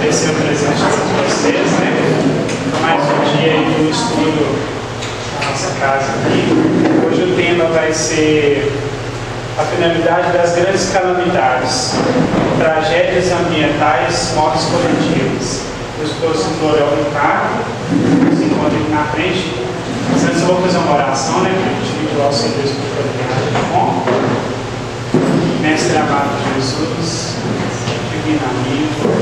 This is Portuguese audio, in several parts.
agradecer o presente de todos vocês, né? Mais um dia aí do estudo na nossa casa aqui. Hoje o tema vai ser a finalidade das grandes calamidades, tragédias ambientais, mortes coletivas. O expositor é o Ricardo, se encontra aqui na frente. Mas antes eu vou fazer uma oração, né? Para pedir ao Senhor Deus por oportunidade de bom. Mestre amado Jesus, divino amigo,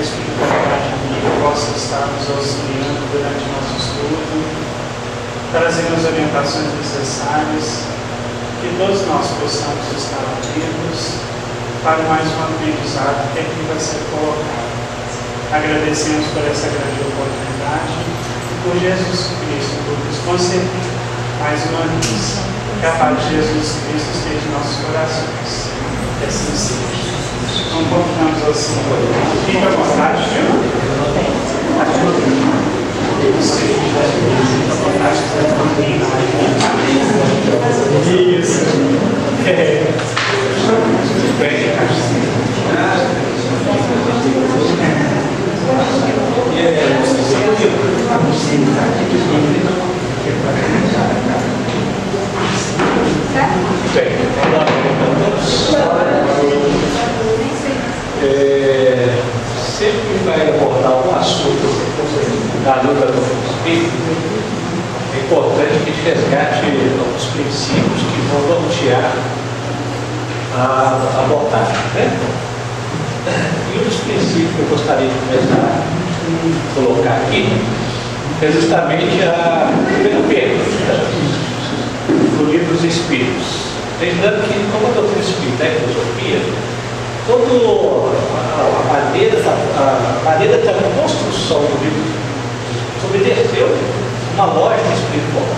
espiritualidade amiga, possa estar nos auxiliando durante o nosso estudo, trazendo as orientações necessárias, que todos nós possamos estar atentos para mais um aprendizado que aqui vai ser colocado. Agradecemos por essa grande oportunidade e por Jesus Cristo, por nos conceder mais uma vez. Que a paz de Jesus Cristo esteja em nossos corações. Que assim seja. Então, convidamos ao Senhor. Fica à vontade, viu? Isso. Tudo bem, sempre que vai abordar algum assunto da luta do espírito, é importante que a gente resgate alguns princípios que vão nortear a abordagem, né? E um dos princípios que eu gostaria de começar a colocar aqui é justamente a primeira pergunta do livro dos Espíritos. Lembrando que, como a doutrina espírita é filosofia, toda a maneira da construção do livro obedeceu uma lógica espiritual.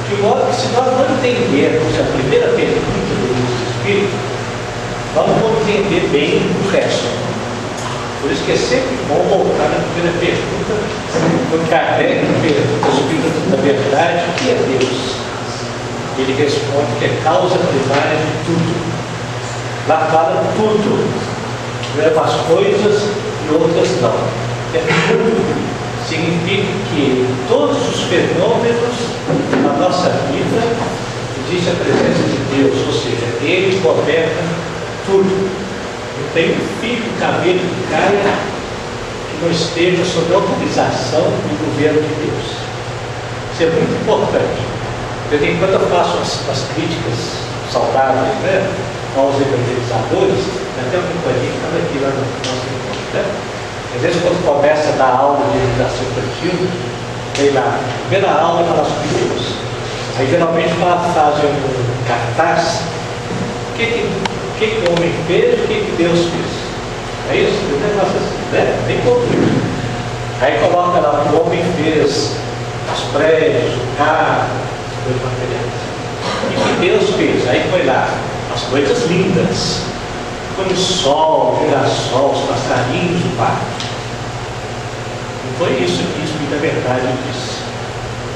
De modo que, se nós não entendermos a primeira pergunta do livro dos Espíritos, nós não vamos entender bem o resto. Por isso que é sempre bom voltar na primeira pergunta, quando Kardec pergunta ao Espírito da verdade, o que é Deus? Ele responde que é causa primária de tudo. Lá fala tudo, umas coisas e outras não. É tudo. Significa que todos os fenômenos da nossa vida existe a presença de Deus, ou seja, Ele governa tudo. Não tem um fio do cabelo que caia que não esteja sob a autorização do governo de Deus. Isso é muito importante. De vez em quando eu faço umas críticas saudáveis, né, aos evangelizadores, até uma companhia que estava aqui lá no nosso encontro, né? Às vezes, quando começa a dar aula de educação infantil, vem lá, primeira aula fala sobre Deus. Aí geralmente fazem um cartaz, o que o homem fez e o que Deus fez. É isso? O negócio assim, né? Bem pouquinho. Aí coloca lá, o homem fez os prédios, o carro, os materiais. E o que Deus fez? Aí foi lá, as coisas lindas. Foi o sol, o girassol, os passarinhos do parque. Não foi isso que o Espírito da Verdade disse.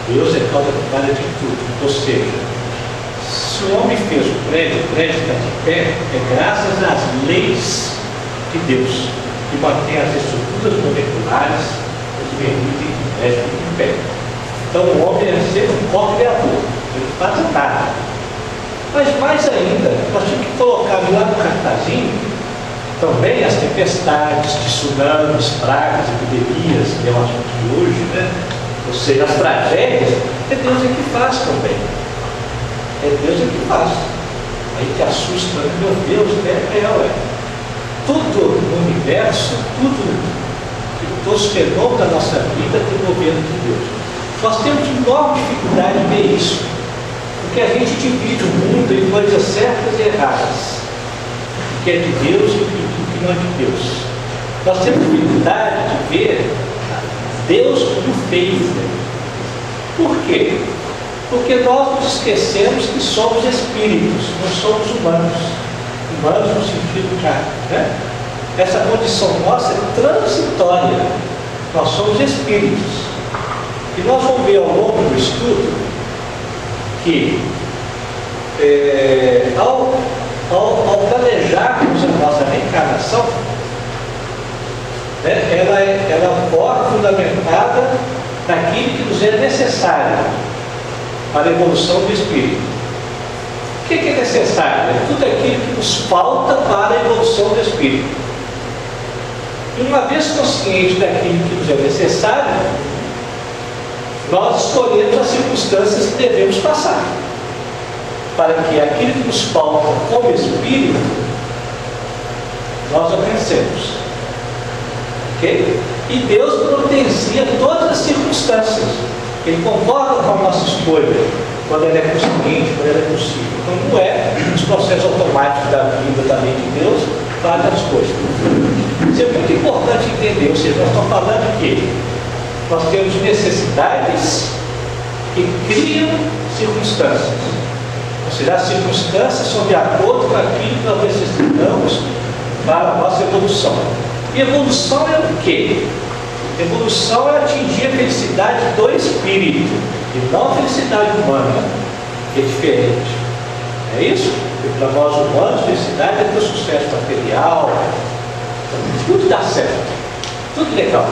Deus é causa primária de tudo. Ou seja, se o homem fez o prédio está de pé, é graças às leis de Deus, que mantém as estruturas moleculares que permitem que o prédio fique em pé. Então o homem é sempre um co-criador, ele não faz nada. Mas mais ainda, nós tínhamos que colocar lá no cartazinho também as tempestades, tsunamis, pragas, epidemias, que é o assunto de hoje, né? Ou seja, as tragédias, é Deus que faz também. É Deus que faz. Aí te assusta, meu Deus, é. Tudo no universo, todos os fenômenos da nossa vida tem o governo de Deus. Nós temos enorme dificuldade de ver isso. Porque a gente divide o mundo em coisas certas e erradas. O que é de Deus e o que não é de Deus. Nós temos dificuldade de ver Deus como feio. Por quê? Porque nós nos esquecemos que somos espíritos, não somos humanos. Humanos no sentido carne, né? Essa condição nossa é transitória. Nós somos espíritos. E nós vamos ver ao longo do estudo que ao planejarmos a nossa reencarnação, forte, fundamentada naquilo que nos é necessário para a evolução do espírito. O que é necessário? É tudo aquilo que nos falta para a evolução do espírito. E uma vez consciente daquilo que nos é necessário, nós escolhemos as circunstâncias que devemos passar, para que aquilo que nos falta como espírito, nós alcancemos. Ok? E Deus providencia todas as circunstâncias. Ele concorda com a nossa escolha, quando ela é consciente, quando ela é possível. Então não é os processos automáticos da vida da lei de Deus fazem as coisas. Isso é muito importante entender. Ou seja, nós estamos falando que nós temos necessidades que criam circunstâncias. Ou seja, as circunstâncias são de acordo com aquilo que nós necessitamos para a nossa evolução. E evolução é o quê? Evolução é atingir a felicidade do espírito e não a felicidade humana, que é diferente. É isso? Porque para nós humanos, felicidade é ter sucesso material, tudo dá certo, tudo legal.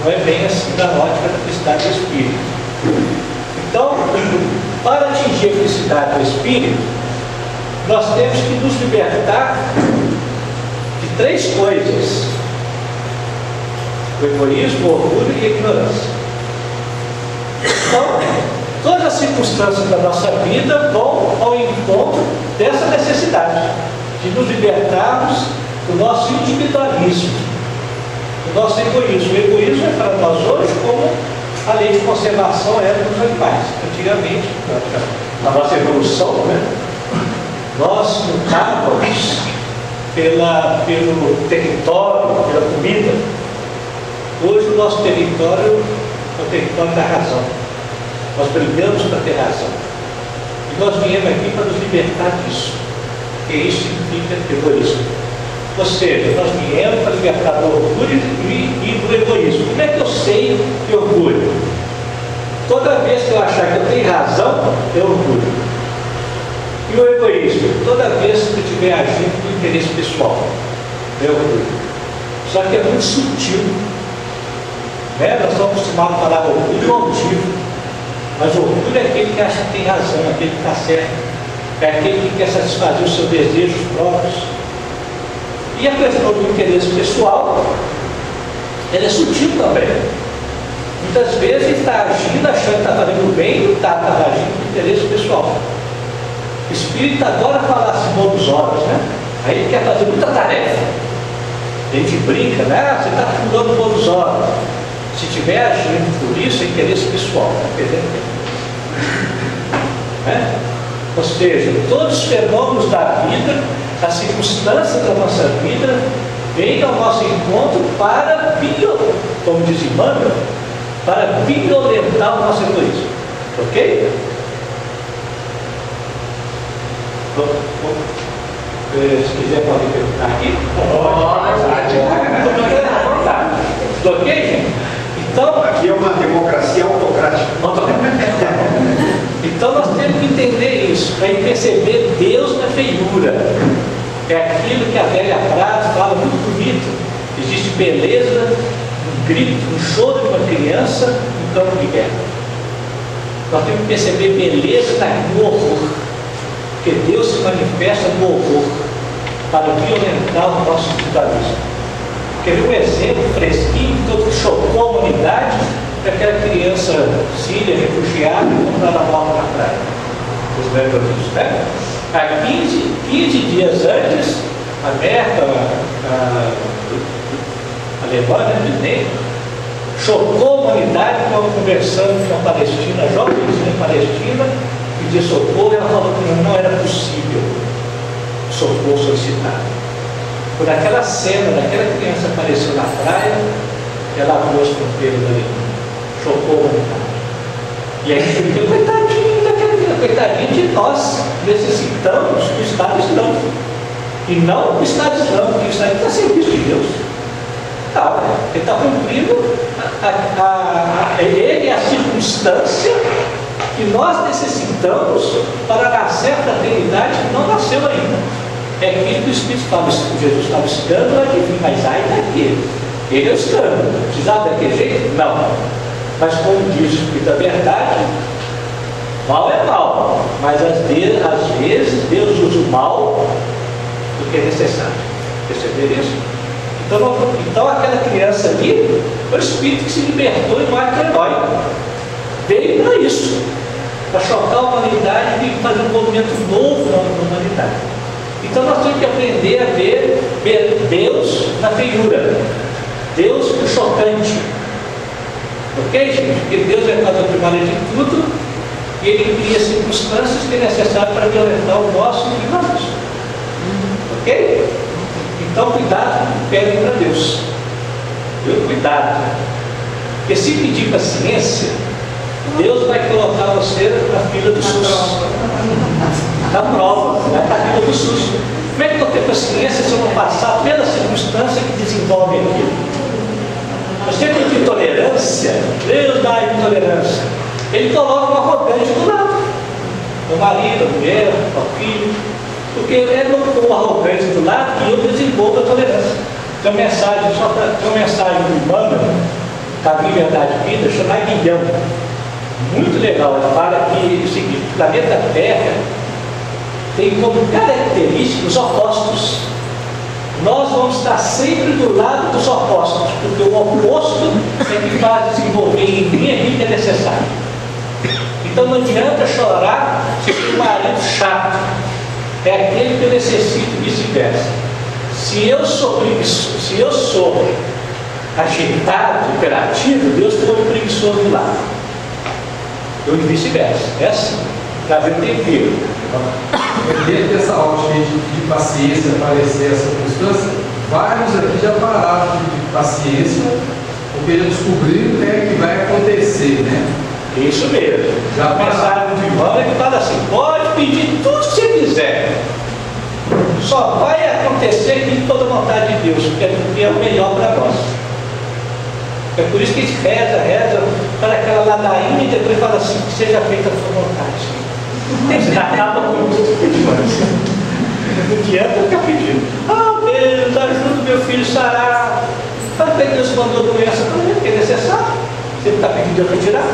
Não é bem assim na ótica da felicidade do espírito. Então, para atingir a felicidade do espírito, nós temos que nos libertar de três coisas: o egoísmo, o orgulho e a ignorância. Então, todas as circunstâncias da nossa vida vão ao encontro dessa necessidade de nos libertarmos do nosso individualismo, do nosso egoísmo. O egoísmo é para nós hoje como a lei de conservação era para os animais. Antigamente, na nossa evolução, né, nós lutávamos pelo território, pela comida. Hoje o nosso território é o território da razão. Nós brigamos para ter razão. E nós viemos aqui para nos libertar disso. Porque isso significa egoísmo. Ou seja, nós viemos para libertar do orgulho e do egoísmo. Como é que eu sei que orgulho? Toda vez que eu achar que eu tenho razão, é orgulho. E o egoísmo? Toda vez que eu estiver agindo com interesse pessoal, é orgulho. Só que é muito sutil. Né? Nós estamos acostumados a falar orgulho altivo. Mas orgulho é aquele que acha que tem razão, aquele que está certo. É aquele que quer satisfazer os seus desejos próprios. E a questão do interesse pessoal, ela é sutil também. Muitas vezes ele está agindo, achando que está fazendo bem, não está agindo com interesse pessoal. O espírito adora falar assim, bons horas, né? Aí ele quer fazer muita tarefa. A gente brinca, né? Você está pulando bons horas. Se estiver agindo por isso, é interesse pessoal, está perdendo tempo. Né? Ou seja, todos os fenômenos da vida, as circunstâncias da nossa vida, vêm ao nosso encontro para, como diz Emmanuel, para violentar o nosso egoísmo. Ok? Se quiser pode perguntar aqui. Ok, gente? Então, aqui é uma democracia autocrática. Então nós temos que entender isso, para perceber Deus na feiura. É aquilo que a velha Prado fala muito bonito. Existe beleza no grito, no choro de uma criança no campo de guerra. Nós temos que perceber beleza no horror. Porque Deus se manifesta no horror para violentar o nosso individualismo. Quer ver um exemplo fresquinho que chocou a humanidade daquela criança síria, refugiada, que estava morta na praia. Vocês lembram disso, né? Há 15 dias antes, a Merkel, a Alemanha, chocou a humanidade, estava conversando com a Palestina, a jovenzinha palestina, pedir socorro, e ela falou que não era possível socorro solicitado. Por aquela cena, daquela criança apareceu na praia, ela abriu as fronteiras da Alemanha, chocou a humanidade. E aí a gente fica, coitadinho daquela criança, coitadinho de nós, necessitamos do Estado Islâmico. E não do Estado Islâmico, porque o Estado está a serviço de Deus. Não, ele está cumprindo ele é a circunstância que nós necessitamos para nascer a fraternidade que não nasceu ainda. É aquilo que o Espírito estava, Jesus estava ensinando, mas ai daqueles Ele é o escândalo. Precisava daquele jeito? Não. Mas como diz o Espírito da Verdade, mal é mal, mas às vezes Deus usa o mal do que é necessário. Perceberam isso? Então aquela criança ali foi o Espírito que se libertou em um ato heróico. Veio para isso, para chocar a humanidade e fazer um movimento novo na humanidade. Então nós temos que aprender a ver Deus na feiura, Deus no chocante. Ok, gente? Porque Deus é causa primária de tudo e Ele cria circunstâncias que é necessário para violentar o nosso humanismo. Ok? Então cuidado com o que pedem para Deus. Cuidado. Porque se pedir paciência, Deus vai colocar você na fila do SUS. Na prova, vai para a fila do SUS. Como é que eu vou ter paciência se eu não passar pela circunstância que desenvolve aquilo? Você tem intolerância, Deus dá intolerância. Ele coloca um arrogante do lado. O marido, a mulher, o filho. Porque ele não põe um arrogante do lado e eu desenvolvo a tolerância. Tem uma mensagem do Emmanuel, Caminho, Verdade e Vida, chamada Guião. Muito legal. Ele fala que o seguinte: o planeta Terra tem como característica os opostos. Nós vamos estar sempre do lado dos opostos, porque o oposto é que faz desenvolver em mim aquilo que é necessário. Então não adianta chorar se o marido chato é aquele que eu necessito e vice-versa. Se eu sou agitado, imperativo, Deus põe um preguiçoso do lado. E vice-versa. É assim. Na vida tem filho. Dentro dessa ótica de paciência aparecer essa circunstância, vários aqui já pararam de paciência, porque já descobriram o que é que vai acontecer, né? Isso mesmo. Já a mensagem do Emmanuel é que fala assim: pode pedir tudo que você quiser, só vai acontecer aquilo toda a vontade de Deus, porque é o melhor para nós. É por isso que a gente reza, para aquela ladainha e depois fala assim: que seja feita a sua vontade. Você acaba com isso. Não adianta ficar pedindo: ah, Deus, ajuda o meu filho sarar. Mas bem que Deus mandou doença para ele, que é necessário. Você está pedindo para tirar.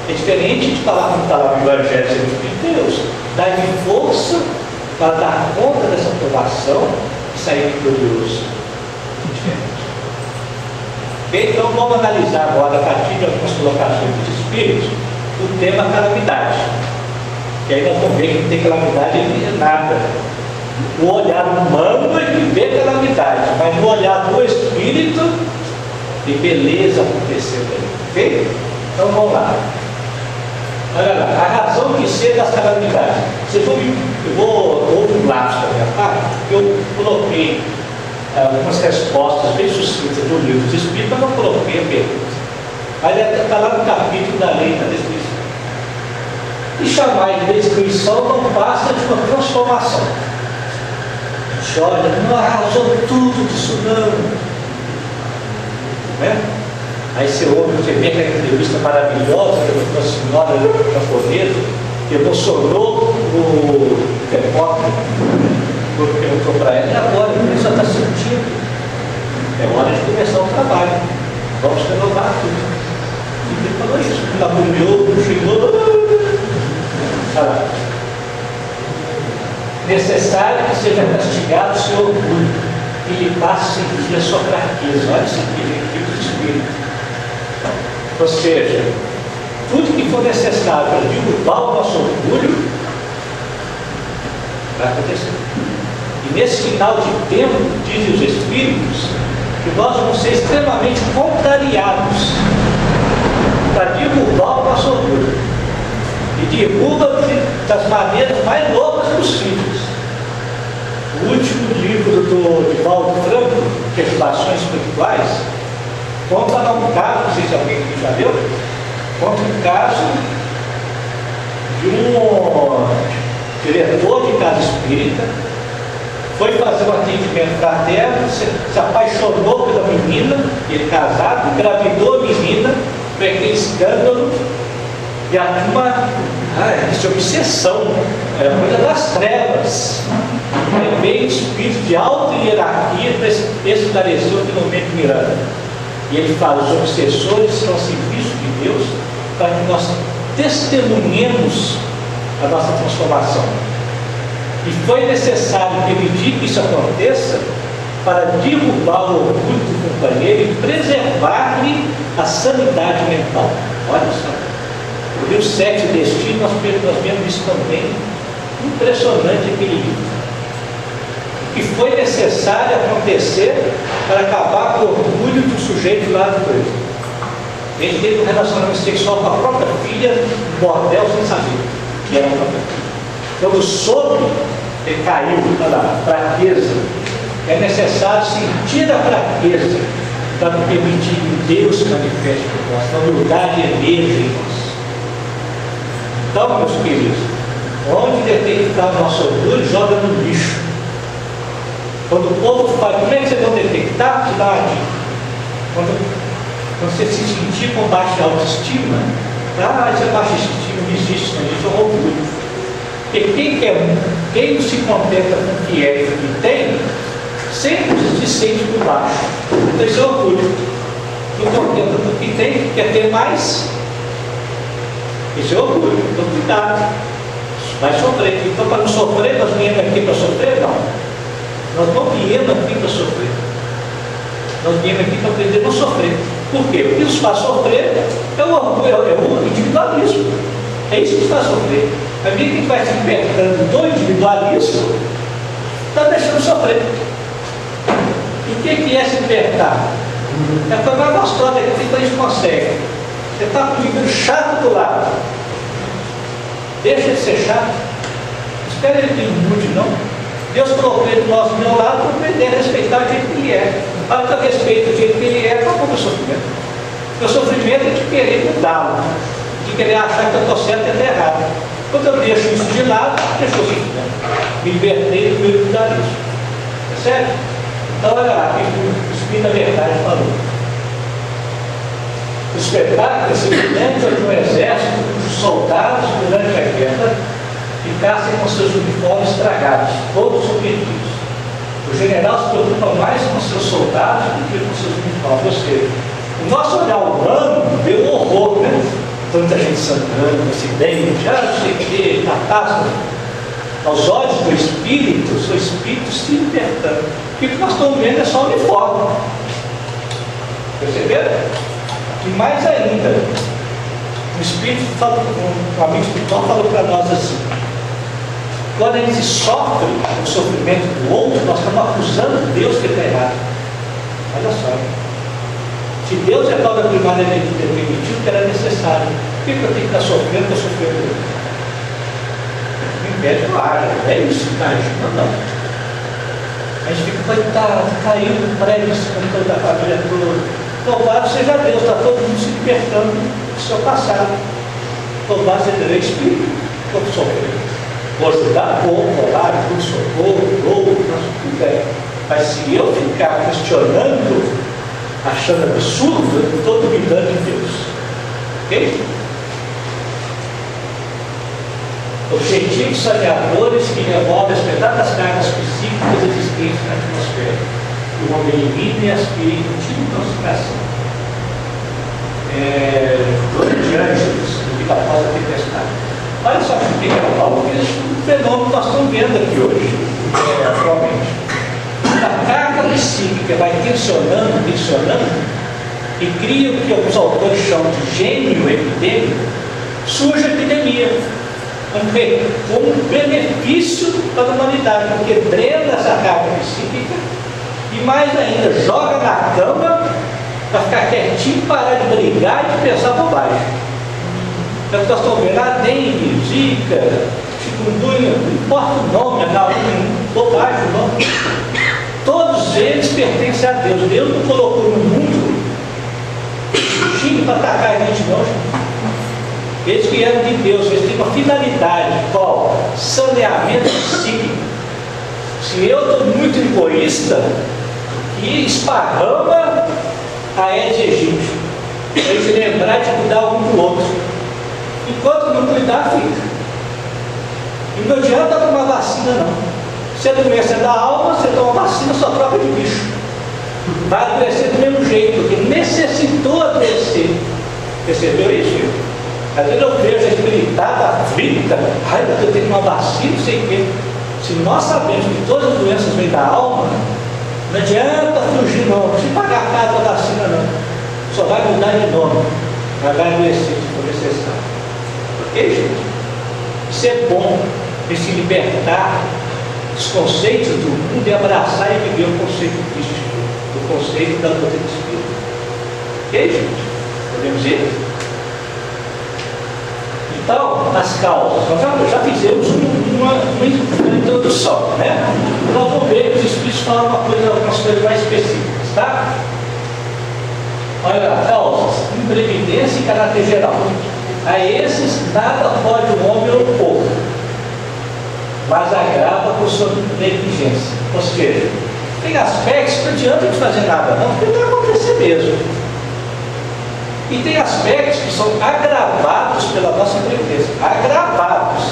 É diferente de falar como está lá no Evangelho de Deus. Dá-me força para dar conta dessa provação e sair vitorioso. Então vamos analisar agora, a partir de algumas colocações dos Espíritos, o tema calamidade. Que aí nós vamos ver que não tem calamidade em nada. O olhar humano é que vê calamidade, mas no olhar do Espírito tem beleza acontecendo ali. Ok? Então vamos lá. Olha lá, a razão de ser das calamidades. Houve um lapso da minha parte, eu coloquei algumas respostas bem sucintas do livro dos Espíritos, mas não coloquei a pergunta. Mas está lá no capítulo da lei, na descrição. E chamar de descrição não passa de uma transformação. Olha, não arrasou tudo disso não. Não é? Aí você ouve, você vê aquela entrevista maravilhosa de uma senhora japonesa que emocionou o repórter, porque perguntou para ela: e agora, o que você está sentindo? É hora de começar o trabalho, vamos renovar tudo. E ele falou isso, ele agoniou, chegou, sabe? Necessário que seja castigado o seu orgulho e lhe passe a sentir a sua fraqueza. Olha isso aqui, tipo de espírito. Ou seja, tudo que for necessário para derrubar o nosso orgulho vai acontecer. E nesse final de tempo, dizem os Espíritos, que nós vamos ser extremamente contrariados para derrubar o nosso orgulho. E derruba das maneiras mais loucas possíveis. O último livro do Divaldo Franco, Perturbações Espirituais, conta um caso, não sei se alguém aqui já leu, conta um caso de um diretor de casa espírita, foi fazer um atendimento fraterno, se apaixonou pela menina, ele casado, engravidou a menina, foi aquele escândalo, e a turma, isso é obsessão, é coisa das trevas. Aí veio espírito de alta hierarquia para esclarecer o Filomeno Miranda. E ele fala: os obsessores estão ao serviço de Deus para que nós testemunhemos a nossa transformação. E foi necessário permitir que isso aconteça para derrubar o orgulho do companheiro e preservar-lhe a sanidade mental. Olha só. O livro 7, Destino, nós vemos isso também. Impressionante aquele livro. Que foi necessário acontecer para acabar com o orgulho do sujeito lá do dois. Ele teve um relacionamento sexual com a própria filha, bordel, sem saber que era a própria filha. Quando soube, ele caiu na fraqueza. É necessário sentir a fraqueza para permitir que Deus manifeste por nós, para a humildade emerja em nós. Então, meus queridos, onde detectar o nosso orgulho, joga no lixo. Quando o povo fala, como é que vocês vão detectar? Te dá uma dica. Quando você se sentir com baixa autoestima, essa baixa autoestima não existe, não existe um orgulho. Porque quem não se contenta com o que é e o que tem, sempre se sente por baixo. Então isso é orgulho. Não contenta com o que tem, quer ter mais. Isso é orgulho. Então cuidado. Vai sofrer. Então, para não sofrer, nós viemos aqui para sofrer? Não. Nós não viemos aqui para sofrer. Nós viemos aqui para aprender a não sofrer. Por quê? O que nos faz sofrer é o orgulho, é o individualismo. É isso que nos faz sofrer. A medida que a gente vai se libertando do individualismo, está deixando sofrer. E o que é se libertar? É a coisa mais gostosa que a gente consegue. Você está ficando chato do lado. Deixa de ser chato. Espera ele que não mude, não. Deus colocou ele do nosso meu lado para aprender a respeitar o jeito que ele é. Para que eu respeito o jeito que ele é, qual é o meu sofrimento? Meu sofrimento é de querer mudá-lo, de querer achar que eu estou certo e ele errado. Quando eu deixo isso de lado, deixou o sofrimento. Me libertei do meu individualismo. Percebe? Então, olha lá, o Espírito da Verdade falou. O espetáculo se lembra de um exército de soldados durante a guerra ficassem com seus uniformes estragados, todos perdidos. O general se preocupa mais com seus soldados do que com seus uniformes. Ou seja, o nosso olhar humano vê o horror, né? Tanta gente sangrando, acidente, não sei o que, catástrofe. Aos olhos do Espírito, o seu Espírito se libertando. O que nós estamos vendo é só o uniforme. Perceberam? E mais ainda, o Espírito fala, um amigo espiritual falou para nós assim: quando a gente sofre o sofrimento do outro, nós estamos acusando Deus que está errado. Olha só. Se Deus é a causa primária de ter permitido que era necessário, por que eu tenho que estar sofrendo? Estou sofrendo. Me impede o ar, é isso, imagina, não. A gente fica, coitado, caiu no prédio, com toda a família toda. Louvado seja Deus, está todo mundo se libertando do seu passado. Louvado seja Deus, Espírito, todo sofrendo. Vou ajudar, vou orar, vou socorro, louvo, tudo bem. Mas se eu ficar questionando, achando absurdo, eu estou duvidando de Deus. Ok? Objetivos saneadores que removem as pesadas cargas psíquicas existentes na atmosfera. O homem elimina e aspira contínua intoxicação. Durante anos, no que após a tempestade. Olha só o que ela falou, que esse fenômeno que nós estamos vendo aqui hoje, atualmente. A carga psíquica vai tensionando, e cria o que alguns autores chamam de gênio epidêmico, surge a epidemia. Como um benefício para a humanidade, porque drena essa carga psíquica e mais ainda, joga na cama para ficar quietinho, parar de brigar e de pensar bobagem. Então nós estamos vendo a dengue, zika, chikungunya, não importa o nome, bobagem o nome. Todos eles pertencem a Deus. Deus não colocou no mundo time para atacar a gente não. Eles que eram de Deus, eles têm uma finalidade, qual? Saneamento psíquico. Se eu estou muito egoísta, que esparrama a Aedes aegypti, para se lembrar de cuidar um do outro. Enquanto não cuidar, fica. E não adianta tomar vacina, não. Se a doença é da alma, você toma vacina, só troca de bicho. Vai adoecer do mesmo jeito, porque necessariamente hesitou a descer. Percebeu isso? Às vezes eu vejo a espiritada aflita, ai, eu tenho uma vacina, não sei o quê. Se nós sabemos que todas as doenças vêm da alma, não adianta fugir, não precisa pagar caro a vacina, não. Só vai mudar de nome, mas vai adoecer se for necessário. Ok, gente? Isso é bom, de se libertar dos conceitos do mundo e abraçar e viver o conceito crístico, o conceito da doutrina espírita. Ok, gente? Podemos ir? Então, as causas, nós já fizemos uma introdução, né? Nós vamos ver que os Espíritos falam umas coisas mais específicas, tá? Olha lá, causas, imprevidência e caráter geral. A esses nada pode o homem opor, mas agrava por sua negligência. Ou seja, tem aspectos que não adianta de fazer nada, não, porque vai acontecer mesmo. E tem aspectos que são agravados pela nossa imprevidência. Agravados.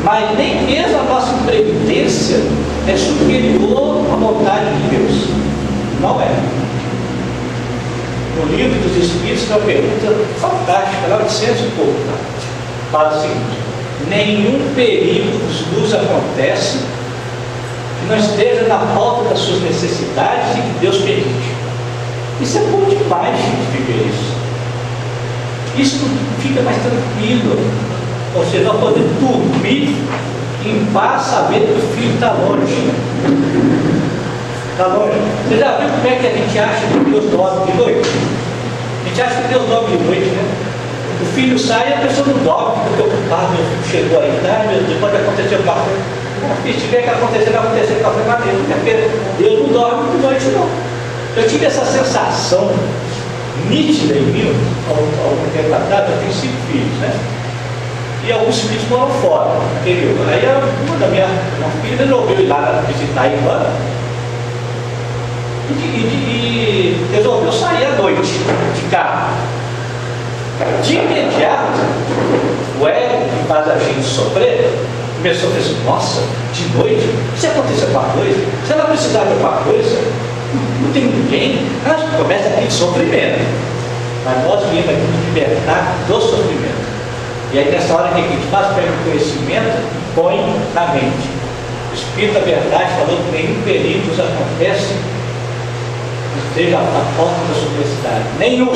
Mas nem mesmo a nossa imprevidência é superior à vontade de Deus. Não é. No livro dos Espíritos tem uma pergunta fantástica, lá 800 e pouco. Tá? Fala o seguinte: nenhum perigo nos acontece que não esteja na falta das suas necessidades e que Deus permite. Isso é bom demais, gente, viver isso. Isso fica mais tranquilo. Ou seja, nós podemos dormir em paz, sabendo que o filho está longe. Está longe. Você já viu como é que a gente acha que Deus dorme de noite? A gente acha que Deus dorme de noite, né? O filho sai e a pessoa não dorme, fica preocupada, meu filho chegou aí, tá? Meu Deus, pode acontecer alguma coisa. Se tiver que acontecer, vai acontecer de qualquer maneira, porque Deus não dorme de noite, não. Eu tive essa sensação nítida em mim, algum tempo atrás. Eu tenho 5 filhos, né? E alguns filhos moram fora, naquele ano. Aí uma da minha filha resolveu ir lá visitar a irmã e resolveu sair à noite de carro. De imediato, o ego que faz a gente sofrer começou a dizer: nossa, de noite, se acontecer alguma coisa, se ela precisar de alguma coisa, não tem ninguém. Começa aqui de sofrimento, mas nós viemos aqui nos libertar do sofrimento. E aí nessa hora que a gente faz, pega o conhecimento e põe na mente. O Espírito da Verdade falou que nenhum perigo nos acontece que esteja a falta da sua necessidade. Nenhum.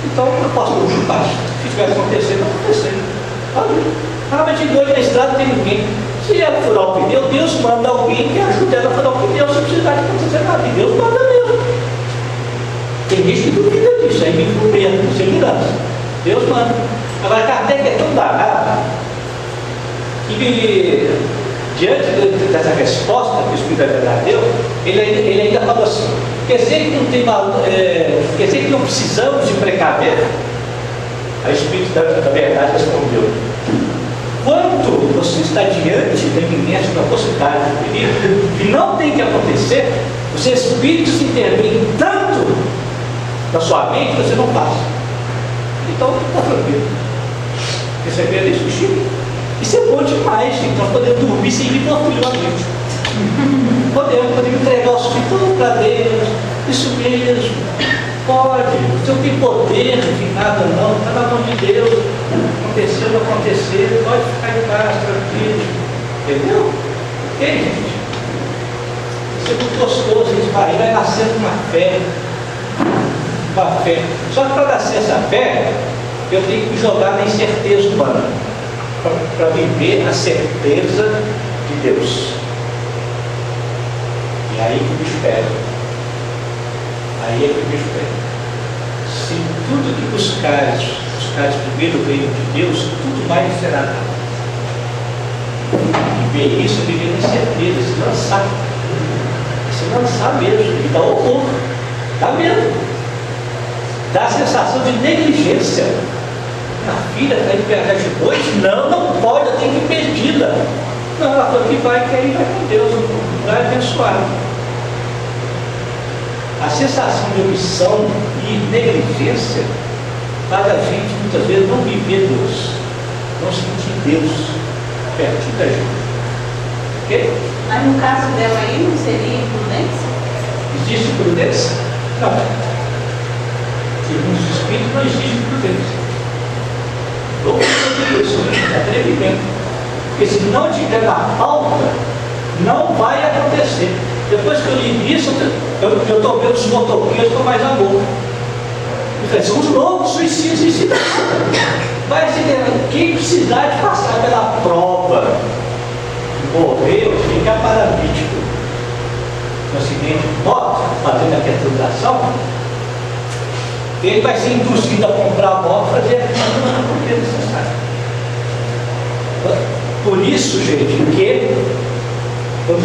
Então eu posso ouvir baixo. Se estiver acontecendo, vai acontecer. Realmente de noite na estrada não tem ninguém. Se ela furar o pneu, Deus manda alguém que ajude ela a furar o pneu se precisar de acontecer nada. E Deus manda mesmo. Tem gente que duvida disso, aí me comenta, com segurança. Deus manda. Agora, Kardec é tão danado que, diante dessa resposta que o Espírito da Verdade deu, ele ainda fala assim: quer dizer que não precisamos de precaver? Aí o Espírito da Verdade respondeu: quando você está diante da iminência da possibilidade do perigo, que não tem que acontecer, os espíritos intervêm tanto na sua mente que você não passa. Então, está tranquilo. Perceberam isso, Chico? Isso é bom demais, gente. Nós podemos dormir sem ir tranquilamente. Podemos entregar o espírito para Deus. Isso mesmo. Pode. Você não tem poder de nada, não. Está na mão de Deus. Aconteceu, não aconteceu. Pode ficar em paz, tranquilo. Entendeu? Ok, gente? Isso é muito gostoso. A gente vai nascendo uma fé. Uma fé. Só que para nascer essa fé, eu tenho que me jogar na incerteza humana. Para viver a certeza de Deus. E aí que o bicho pega. Aí é que o bicho pega. Se tudo que buscares primeiro o reino de Deus, tudo mais será dado. E ver isso, viver na certeza, se lançar. Se lançar mesmo, e dá horror, dá medo. Dá a sensação de negligência. Minha filha está indo viajar de noite? Não pode, eu tenho que impedi-la. Não, ela falou que vai, que aí vai com Deus, vai abençoar. A sensação de omissão e negligência faz a gente muitas vezes não viver Deus, não sentir Deus pertinho da gente. Ok? Mas no caso dela aí não seria imprudência? Existe prudência? Não. Segundo os Espíritos, não existe prudência. Ou isso, atrevimento. Porque se não tiver na pauta, não vai acontecer. Depois que eu li isso, eu estou vendo os motoqueiros com mais amor. São os loucos, suicidas e suicidas. Vai se lembrar, quem precisar de passar pela prova, morrer ou ficar paralítico no acidente de moto, fazendo a perturbação, ele vai ser induzido a comprar a moto e fazer aquilo porque é necessário. Por isso, gente, que quando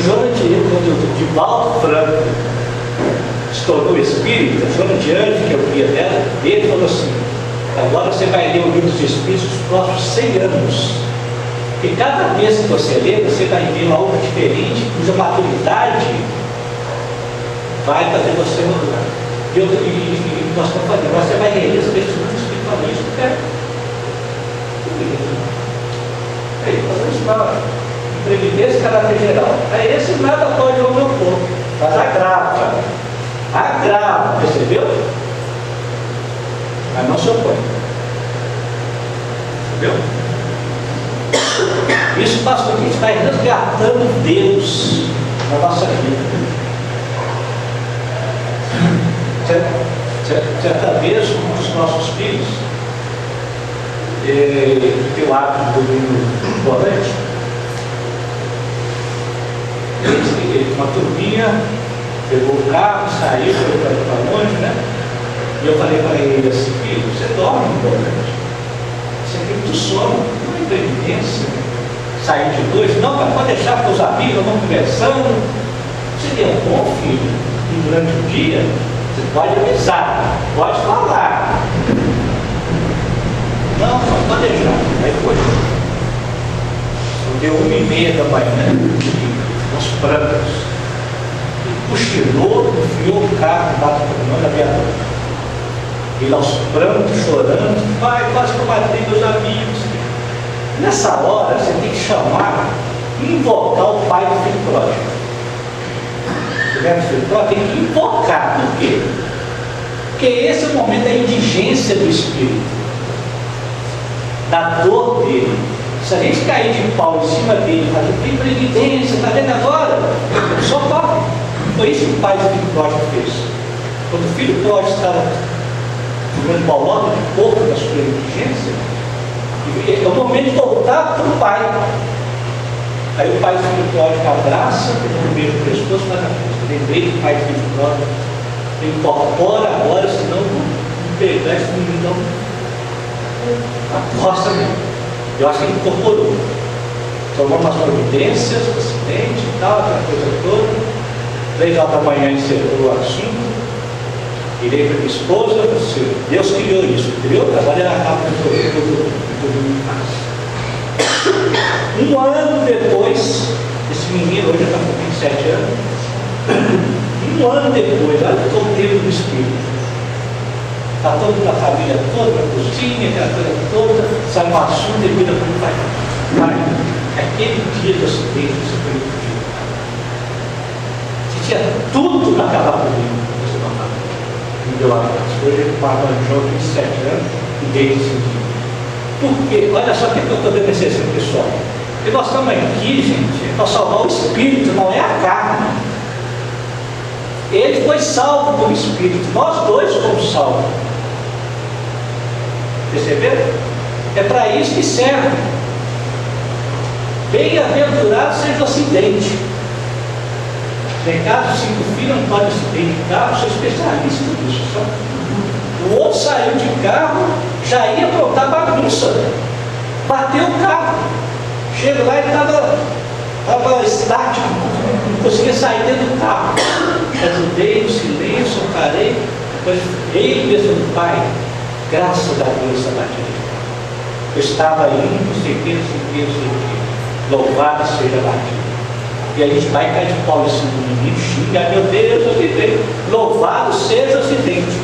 Divaldo Franco se tornou espírita, Joana de Anjos, que é o guia dela, ele falou assim: agora você vai ler o livro dos Espíritos nos próximos 100 anos. E cada vez que você lê, você vai ver uma obra diferente, cuja maturidade vai fazer você madurar. E nós estamos fazendo, você vai reler sobre esse mundo espiritualista, aí, fazendo isso mal. Previdência e caráter geral. Aí esse nada pode ao meu corpo, mas agrava. Agrava, percebeu? Mas não se opõe. Entendeu? Isso faz com que a gente vai resgatando Deus na nossa vida. Certa vez, um dos nossos filhos tem o hábito de dormir no volante. Uma turminha pegou o carro, saiu, foi para longe, né? E eu falei para ele assim: filho, você dorme no volante? Você tem muito sono, não é previdência. Sair de dois, não, mas pode deixar com os amigos, vamos conversando. Seria bom, filho, e durante o dia você pode avisar, pode falar. Não, pode deixar. Aí foi. Deu 1h30 da manhã, aos prantos. Ele cochilou, enfiou o carro lá na viaduto. Ele aos prantos, chorando: pai, quase que eu matei meus amigos. Nessa hora, você tem que chamar, invocar o pai do filho pródigo. O filho pródigo tem que invocar. Por quê? Porque esse é o momento da indigência do espírito, da dor dele. Se a gente cair de pau em cima dele, fazer tem previdência, está vendo agora? Só toca. Foi isso que o pai do filho pródigo fez. Quando o filho pródigo estava jogando balota de pouco da sua indigência, é o momento de voltar para o pai. Aí o pai do filho pródigo abraça, um beijo no pescoço, mas lembrei que o pai do filho pródigo incorpora agora, senão não pegar esse menino não aposta mesmo. Eu acho que ele incorporou. Tomou umas providências, o acidente e tal, aquela coisa toda. 3 horas da manhã encerrou o assunto. Irei para minha esposa, se Deus criou isso, criou, agora ela acaba de Um ano depois, esse menino hoje está com 27 anos. Um ano depois, olha o tempo do espírito. Está todo mundo, a família toda, na cozinha, aquela coisa toda, sai um assunto e vira para o pai. Pai, aquele dia do acidente você foi impedido. Você tinha tudo para acabar comigo. Você não acaba. Me deu a graça. Hoje ele paga um jogo de 7 anos e desde esse dia. Por quê? Olha só o que eu estou dando esse exemplo, pessoal. E nós estamos aqui, gente, para salvar o espírito, não é a carne. Ele foi salvo pelo espírito, nós dois fomos salvos. Perceberam? É para isso que serve. Bem-aventurado seja o acidente. Tem caso, 5 filhos, não pode acidente de carro, sou especialista nisso. Sabe? O outro saiu de carro, já ia aprontar bagunça. Bateu o carro. Chega lá e estava estático, não conseguia sair dentro do carro. Ajudei no silêncio, parei, depois ele mesmo do pai. Graças a Deus, essa batida. Eu estava indo, sei que. Louvado seja a batida. E aí a gente vai cair de pau em cima do menino, xinga, meu Deus, eu acidente. Louvado seja o acidente.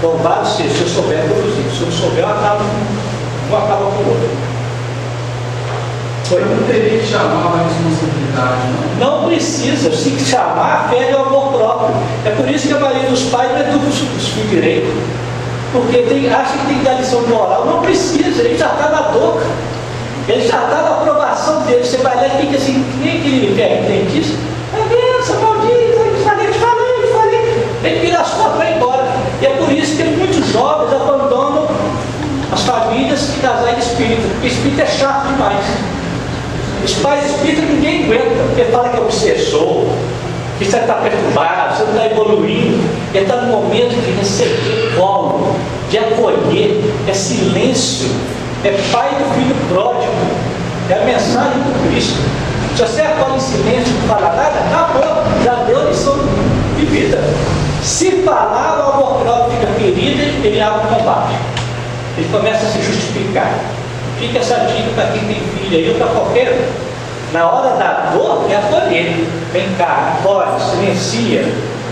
Louvado seja, se eu souber, eu produzido. Se eu não souber, eu acabo com o outro. Eu não teria que chamar a responsabilidade, não? Não precisa, se chamar, fere o amor próprio. próprio. É por isso que a maioria dos pais não educa os filhos direito. Porque acha que tem que dar lição moral. Não precisa, ele já está na boca. Ele já está na aprovação dele. Você vai lá e fica assim, nem aquele dentista. É benção, maldito, falei. Tem que virar as costas e vai embora. E é por isso que muitos jovens abandonam as famílias e casais espíritas. Porque espírita é chato demais. Os pais espíritas ninguém aguenta. Porque fala que é obsessor, que você está perturbado, você não está evoluindo. Ele está no momento de receber colo, de acolher, é silêncio, é pai do filho pródigo, é a mensagem do Cristo. Se você acolhe em silêncio e não fala nada, acabou, já deu a lição de vida. Se falar, o amor próprio fica ferido, ele abre o combate. Ele começa a se justificar. Fica essa dica para quem tem filho aí ou para qualquer um. Na hora da dor, é acolher. Vem cá, acolhe, silencia,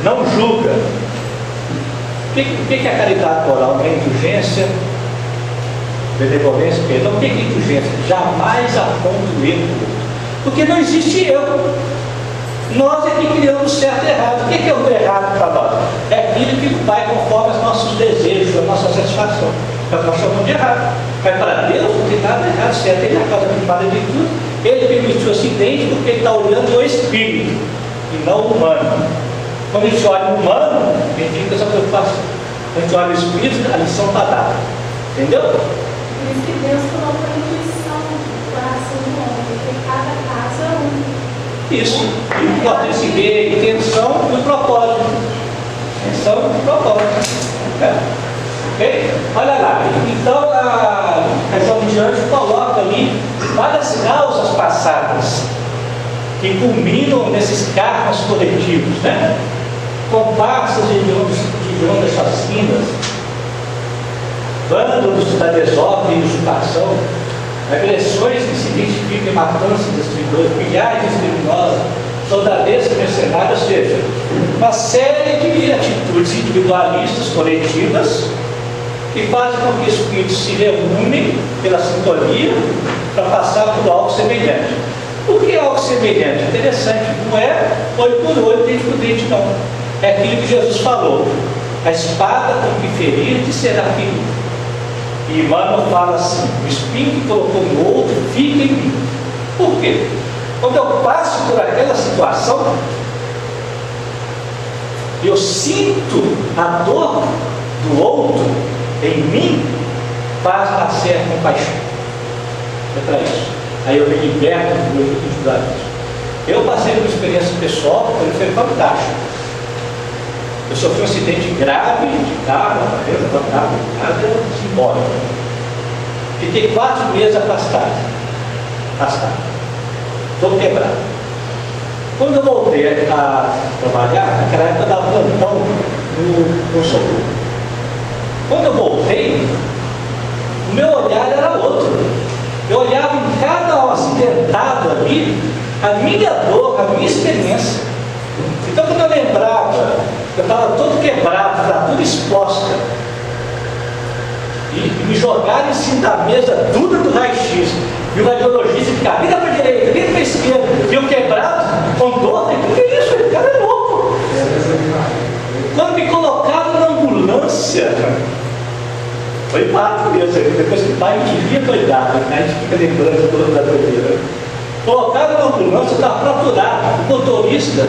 não julga. O que é a caridade moral? Não é indulgência, benevolência, perdão. O que é indulgência? Jamais aponta o erro. Porque não existe eu. Nós é que criamos o certo e errado. O que é o errado para nós? É aquilo que vai conforme os nossos desejos, a nossa satisfação. Então nós chamamos de errado. Mas para Deus não tem nada errado, certo? Ele é a causa primária de tudo. Ele permitiu o acidente porque ele está olhando o espírito e não o humano. Quando a gente olha o humano, a gente fica essa preocupação. Quando a gente olha o espírito, a lição está dada. Entendeu? Por isso que Deus colocou a intuição no coração do homem, porque cada caso é um. Isso. E o importante se ver intenção e o propósito. Intenção e o propósito. Ok? Olha lá. Então, a questão de anjo coloca ali várias causas passadas que culminam nesses karmas coletivos, né? Comparsas de ondas chacinas, vândalos da desordem e usurpação, agressões que se identificam em matanças destruidoras, pilhagens criminosas, soldadescas mercenárias, ou seja, uma série de atitudes individualistas, coletivas, que fazem com que os espíritos se reúnem pela sintonia para passar por algo semelhante. O que é algo semelhante? Interessante, não é olho por olho, dente por dente, não. É aquilo que Jesus falou: a espada com que ferir será ferido. E Emmanuel fala assim: o espinho que colocou no outro fica em mim. Por quê? Quando eu passo por aquela situação, eu sinto a dor do outro em mim, faz nascer a compaixão. É para isso. Aí eu me liberto do meu individualismo. Eu passei por uma experiência pessoal, foi fantástico. Eu sofri um acidente grave de carro, eu embora. Fiquei 4 meses afastado. Todo quebrado. Quando eu voltei a trabalhar, naquela época eu dava plantão no socorro. Quando eu voltei, o meu olhar era outro. Eu olhava em cada acidentado ali a minha dor, a minha experiência. Então, quando eu lembrava, eu estava todo quebrado, estava tudo exposta, e me jogaram em cima da mesa dura do raio-x, e o radiologista ficava: vira para a direita, vira para a esquerda, e eu quebrado, com dor. O que é isso? Esse cara é louco. Quando me colocaram na ambulância, foi pato mesmo. Depois que o pai me queria doidado, a gente fica lembrando toda da doideira. Colocaram na ambulância, eu estava fraturado. O motorista,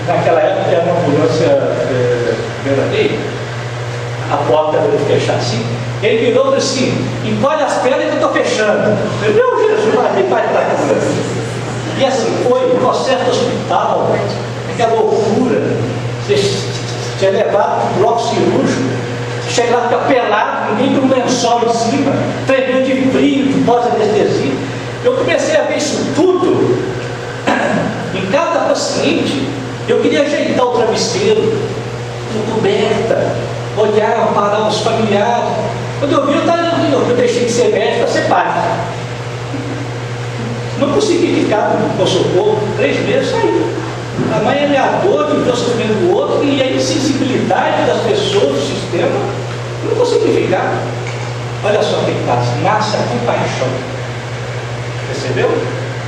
naquela época era uma ambulância verdadeira, a porta dele fechar assim, ele virou e falou assim: encolhe as pernas que eu estou fechando. Meu Jesus, vai para casa. E assim foi, no processo do hospital, aquela loucura. Você tinha levado para o bloco cirúrgico, chegava pelado, ninguém com um lençol em cima, tremendo de frio, de pós-anestesia. Eu comecei a ver isso tudo em cada paciente. Eu queria ajeitar o travesseiro, coberta, olhar para os familiares. Quando eu vi, eu deixei de ser médico para ser pai. Não consegui ficar com socorro, 3 meses saí. A mãe é minha dor, de ver o sofrimento do outro, e a insensibilidade das pessoas, do sistema, eu não consegui ficar. Olha só o que passa, nasce a compaixão. Percebeu?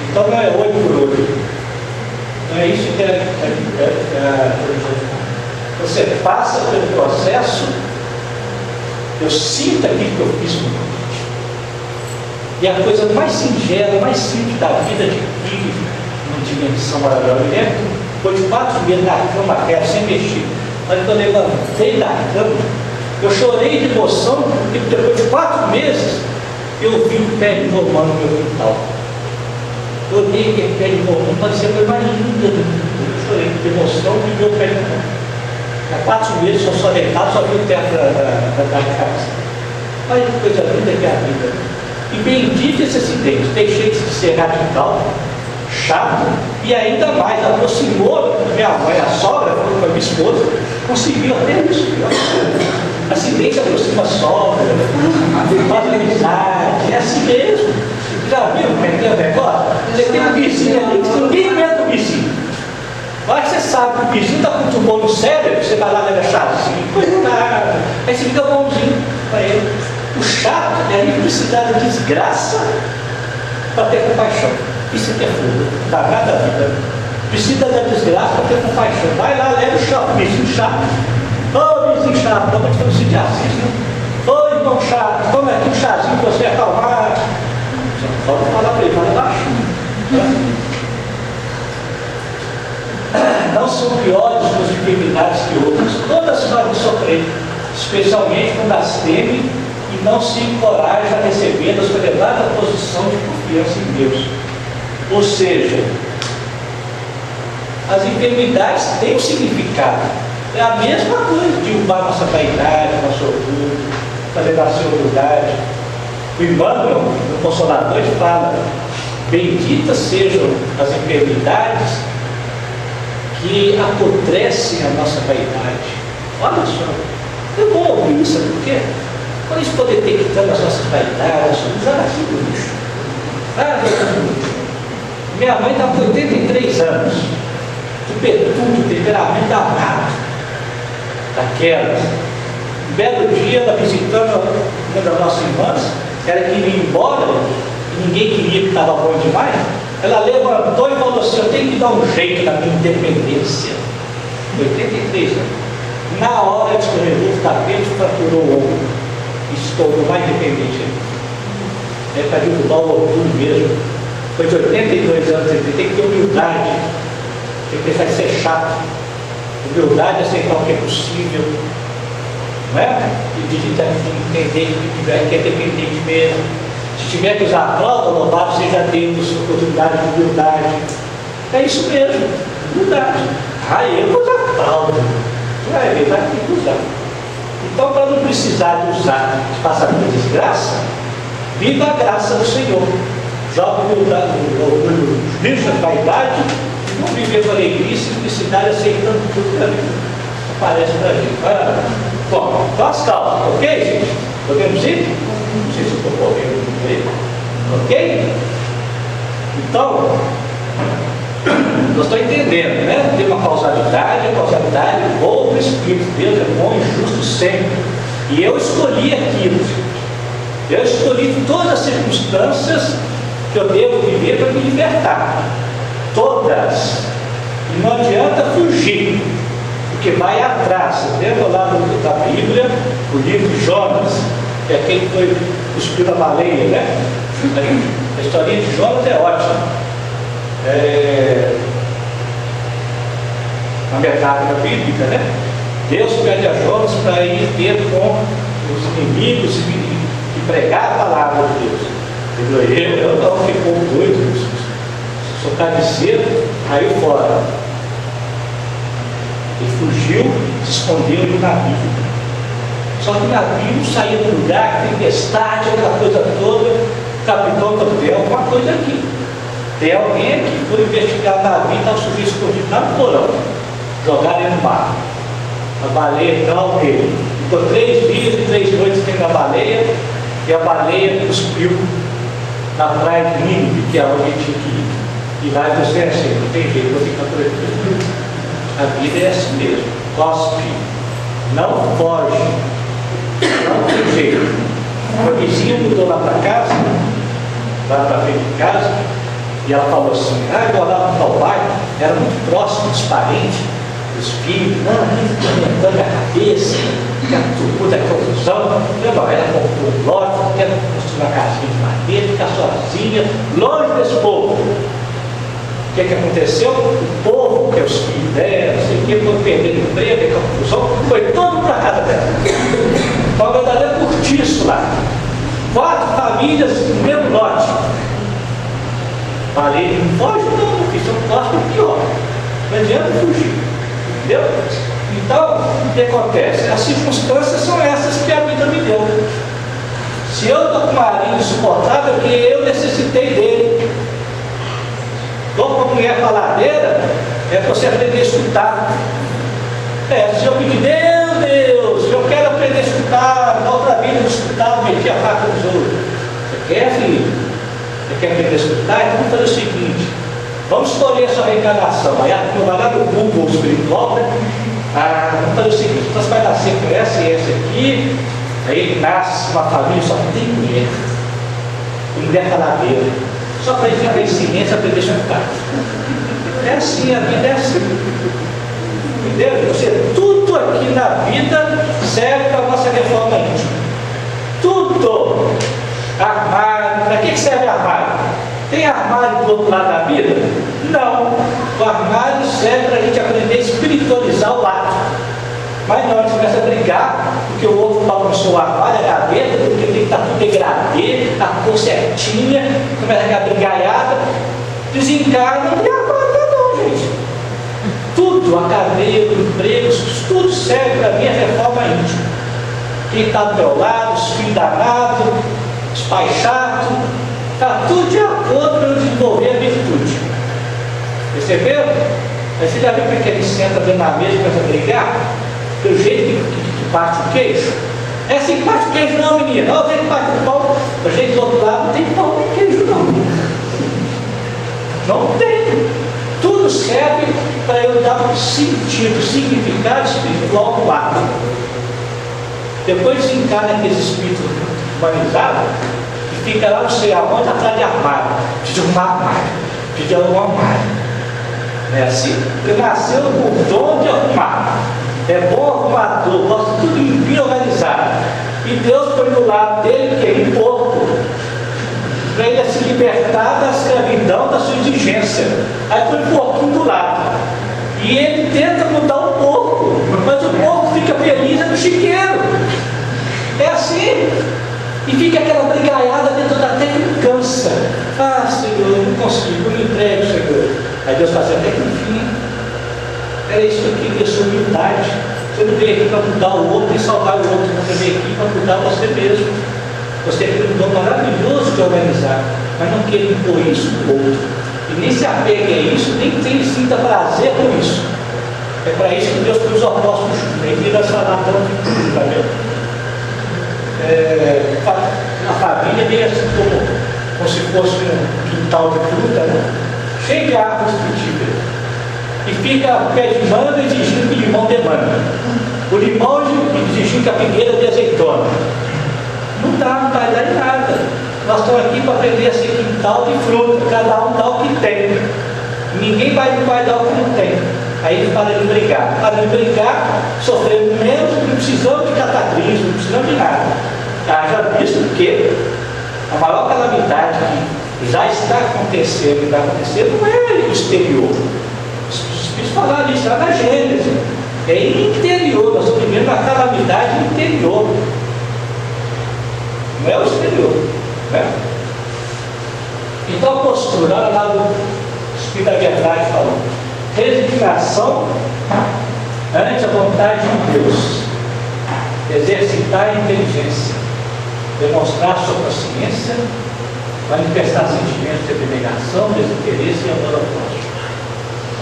Então não é olho por olho. Não é isso que você passa pelo processo, eu sinto aquilo que eu fiz com ele. E a coisa mais singela, mais simples da vida de filho, uma dimensão maravilhosa. Eu lembro, foi de 4 meses na cama, sem mexer. Mas quando eu levantei da cama, eu chorei de emoção, porque depois de 4 meses, eu vi o pé de romano no meu quintal. Eu olhei aquele pé de romano, parecia a coisa mais linda do mundo. Eu chorei de emoção de ver o pé de romano. Há 4 meses, só deitado, só vi o teto da casa. Olha que coisa linda que é a vida. E bendito esse acidente, deixei de ser radical, chato, e ainda mais aproximou minha mãe, a sogra, com a minha esposa, conseguiu até isso. Acidente aproxima a sogra, faz amizade, é assim mesmo. Já viu como é que é o negócio? Você tem um vizinho ali que ninguém aguenta o vizinho. Mas você sabe que o vizinho está muito bom no cérebro, você vai lá e leva chazinho, coitado. Aí você fica bonzinho para ele. O chato é ele precisar de desgraça para ter compaixão. Isso é fogo, dá nada a vida. Precisa da desgraça para ter compaixão. Vai lá, leva o chato, vizinho chato. Ô vizinho chato, toma de você de Assis, né? Ô irmão chato, toma aqui um chazinho para você acalmar. Só pode falar para ele, fala baixinho. Não são piores as dificuldades que outras. Todas podem sofrer, especialmente quando as temem e não se encoraja a recebê-las para levar a posição de confiança em Deus. Ou seja, as enfermidades têm um significado. É a mesma coisa, derrubar nossa vaidade, nosso orgulho, fazer nascer humildade. O Emmanuel, no Consolador, ele fala: benditas sejam as enfermidades que apodrecem a nossa vaidade. Olha só, é bom ouvir isso, porque quando a gente for detectando as nossas vaidades, assim do lixo. Minha mãe está com 83 anos, tudo, temperamento danado, daquelas. Um belo dia, ela visitando uma das nossas irmãs, ela queria ir embora, e ninguém queria, que estava bom demais. Ela levantou e falou assim: eu tenho que dar um jeito na minha independência. 83 anos. Na hora de escorregou o tapete, fraturou o ombro e se tornou mais independente. É para derrubar o orgulho mesmo. Foi de 82 anos, ele tem que ter humildade, tem que deixar de ser chato. Humildade, aceitar o que é possível, não é? E de entender que é dependente mesmo. Se tiver que usar a prova, louvado seja Deus, oportunidade de humildade. É isso mesmo, humildade. Eu vou usar a prova. Você vai ver, vai ter que usar. Então, para não precisar de usar, de passar por desgraça, viva a graça do Senhor. Joga o lixo da vaidade e não viver com alegria e simplicidade, aceitando tudo que a vida aparece para a gente. Bom, então as causas, ok, gente? Podemos ir? Não sei se eu estou correndo no meio. Ok? Então, nós estamos entendendo, né? Tem uma causalidade, a causalidade boa do Espírito. Deus é bom e justo sempre. E eu escolhi aquilo. Eu escolhi todas as circunstâncias que eu devo viver para me libertar. Todas. E não adianta fugir, porque vai atrás. Lembra lá da Bíblia, o livro de Jonas, que é aquele que foi cuspido a baleia, né? A historinha de Jonas é ótima. Uma metáfora bíblica, né? Deus pede a Jonas para ir ter com os inimigos e pregar a palavra de Deus. Eu não, ficou doido, sou carniceiro, caiu fora. Ele fugiu, se escondeu no navio. Só que o navio saía do lugar, tempestade, aquela coisa toda. O capitão falou: tem alguma coisa aqui. Tem alguém aqui que foi investigar o navio, estava subindo escondido lá no porão. Jogaram ele no mar. A baleia então ele. Ficou 3 dias e 3 noites dentro da baleia, e a baleia cuspiu na praia de Nínive, que é onde ele tinha que ir. E lá eu disse assim: não tem jeito, vou ficar por aqui. A vida é assim mesmo, cospe, não foge, não tem jeito. O vizinho mudou lá para casa, lá para frente de casa, e E ela falou assim, eu morava no tal bairro, era muito próximo dos parentes, dos filhos, a gente comentando a cabeça, que a tudo é confusão. Ela comprou um lote, quer construir uma casinha de madeira, ficar sozinha, longe desse povo. O que aconteceu? O povo, que é os filhos dela, não sei o que, foi perder o emprego, que confusão, foi todo para a casa dela. Foi um verdadeiro cortiço lá. 4 famílias no mesmo lote. Falei, não foge não, porque se eu não gosto é pior. Não adianta fugir. Entendeu? Então, o que acontece? As circunstâncias são essas que a vida me deu. Se eu estou com um marido insuportável, é porque eu necessitei dele. Estou com uma mulher faladeira, é para você aprender a escutar. Se eu pedir, Deus, eu quero aprender a escutar, na outra vida eu escutar, meter a faca nos outros. Você quer, filho? Você quer aprender a escutar? Então vamos fazer o seguinte, vamos escolher a sua reencarnação. Aí a turma vai lá no Google espiritual, né? Vamos fazer o seguinte, então você vai nascer com essa e essa aqui, aí nasce uma família, só tem mulher faladeira, só para ele ficar em silêncio e aprender a escutar. É assim, a vida é assim. Entendeu? Ou seja, tudo aqui na vida serve para a nossa reforma íntima. Tudo. Armário. Para que serve armário? Tem armário do outro lado da vida? Não. O armário serve para a gente aprender a espiritualizar o lado. Mas não, a gente começa a brigar, porque o outro bagunçou o armário, a gaveta, porque tem que estar tudo degradê, a cor certinha, começa a ficar brigaiada, desencarna e agora não, gente. Tudo, a cadeia, o emprego, tudo serve para a minha reforma íntima. Quem está do meu lado, os filhos danados, os pais chatos, está tudo de acordo para eu desenvolver a virtude. Perceberam? Aí você já viu porque ele senta dentro da mesa e começa a brigar? Do jeito que parte o queijo. É assim que parte o queijo não, menina. Olha o jeito que parte o pão. Do jeito do outro lado não tem pão nem queijo não. Não tem. Tudo serve para eu dar um sentido, significado espiritual no ato. Depois desencarna aqueles espíritos humanizados e fica lá não sei aonde atrás de armário. Precisa de um armário. Precisa de um armário. Não é assim? Porque nasceu com o dom de arrumar. É bom arrumador, gosta de tudo limpinho, organizado. E Deus põe do lado dele que é um porco. Para ele se libertar da escravidão, da sua exigência. Aí põe um porquinho do lado. E ele tenta mudar o porco, mas o porco fica feliz no chiqueiro. É assim. E fica aquela brigaiada dentro da terra que cansa. Senhor, eu não consigo, eu me entrego, Senhor. Aí Deus faz até que enfim. Era isso que eu queria, sua humildade. Você não veio aqui para mudar o outro e salvar o outro. Você veio aqui para mudar você mesmo. Você tem um dom maravilhoso de organizar, mas não quer impor isso no outro. E nem se apegue a isso, nem sinta prazer com isso. É para isso que Deus pôs os apóstolos juntos. Aí vira essa ladrão de tudo, tá vendo? A família veio assim como se fosse um quintal de fruta, né? Cheio de árvores frutíferas. E fica o pé de manga exigindo que o limão dê manga. O limão exigindo que a figueira dê azeitona. Não vai dar em nada. Nós estamos aqui para aprender a ser quintal de fruta. Cada um dá o que tem. Ninguém vai dar o que não tem. Aí ele para de brigar. Para de brigar, sofrendo menos, não precisamos de cataclismo, não precisamos de nada. Já visto que a maior calamidade que já está acontecendo e vai acontecer não é o exterior. Os Espíritos falaram isso lá na Gênesis. É interior, nós estamos vivendo uma calamidade interior. Não é o exterior. Né? Então a postura, olha lá do Espírito da Verdade falando. Resignação ante a vontade de Deus. Exercitar a inteligência. Demonstrar sua consciência. Manifestar sentimentos de abnegação, desinteresse e amor ao próximo.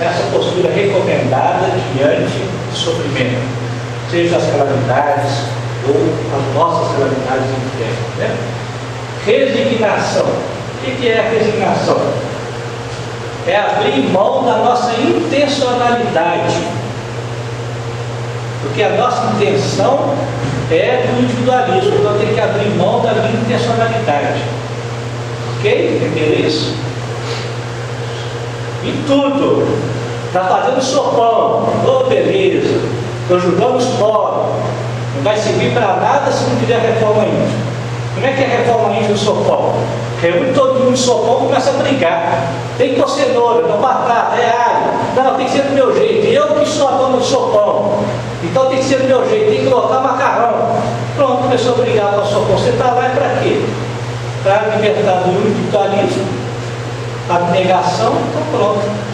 Essa postura recomendada diante do sofrimento, seja as calamidades ou as nossas calamidades internas. Né? Resignação. O que é a resignação? É abrir mão da nossa intencionalidade. Porque a nossa intenção é do individualismo, então tem que abrir mão da minha intencionalidade. Ok? Entenderam isso? Em tudo. Está fazendo sopão. Oh, beleza. Estou ajudando os pobres. Não vai servir para nada se não tiver reforma íntima. Como é que é a reforma íntima do sopão? Reúne todo mundo no sopão e começa a brigar. Tem que pôr cenoura, não batata, é alho. Não, tem que ser do meu jeito. Eu que sou a dona do sopão. Então tem que ser do meu jeito, tem que colocar macarrão. Pronto, começou a brigar com o sopão. Você está lá é para quê? Para libertar do individualismo, abnegação, então pronto.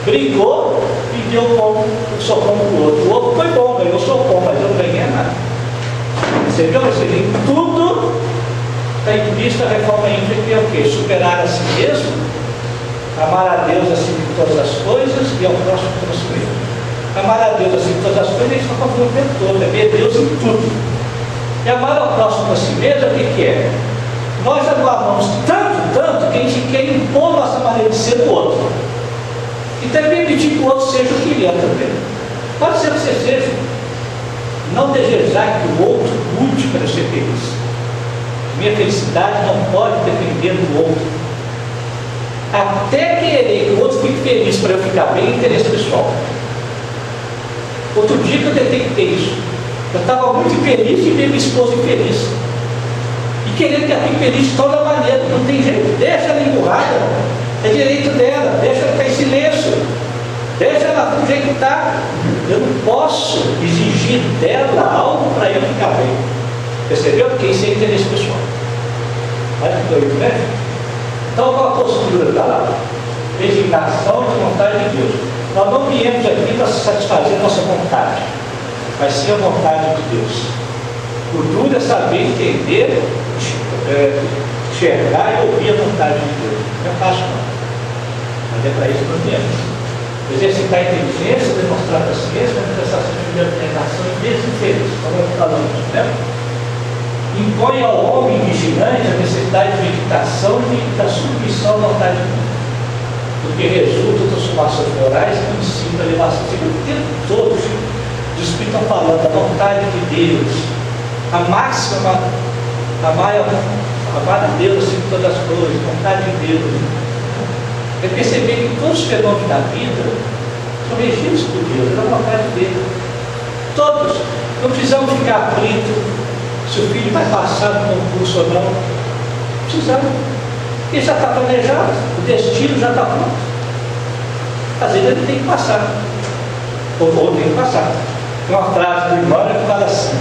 Brigou e deu o sopão para o outro. O outro foi bom, ganhou o sopão, mas eu não ganhei nada. Você viu? Ou seja, em tudo está implícita a reforma íntima, que é o quê? Superar a si mesmo, amar a Deus acima de todas as coisas e ao próximo como a si mesmo. Amar a Deus acima de todas as coisas, a gente está falando o tempo todo, é ver Deus em tudo. E amar ao próximo a si mesmo, o que é? Nós amamos tanto, que a gente quer impor nossa maneira de ser no outro. E também permitir que o outro seja o que ele é também. Pode ser que você seja. Não desejar que o outro lute para ser feliz. Minha felicidade não pode depender do outro. Até querer que o outro fique feliz para eu ficar bem é interesse pessoal. Outro dia que eu detectei isso. Eu estava muito feliz de ver minha esposa infeliz. E querendo que ela fique feliz de toda maneira. Não tem jeito. Deixa ela emburrada. É direito dela. Deixa ela ficar em silêncio. Deixa ela do jeito que está. Eu não posso exigir dela algo para eu ficar bem. Percebeu? Porque isso é interesse pessoal. Olha que doido, né? Então, qual a postura está lá? Resignação de vontade de Deus. Nós não viemos aqui para satisfazer a nossa vontade, mas sim a vontade de Deus. O duro é saber entender, enxergar e ouvir a vontade de Deus. Não é fácil, não. Mas é para isso que nós viemos. Exercitar a inteligência, demonstrar a ciência, manifestação de abnegação e desinteresse. Como eu falamos, né? Impõe ao homem vigilante a necessidade de meditação e da submissão à vontade de Deus. Porque resulta das transformações morais que ensinam a elevação. Você vê o tempo todo os Espíritos estão falando da vontade de Deus, a máxima, amar a Deus acima de todas as coisas, vontade de Deus. É perceber que todos os fenômenos da vida são regidos por Deus, é da vontade dele. Todos. Não precisamos ficar aflitos se o filho vai passar no concurso ou não. Precisamos. Ele já está planejado, o destino já está pronto. Às vezes ele tem que passar. Ou tem que passar. Tem uma frase do Emmanuel que fala assim: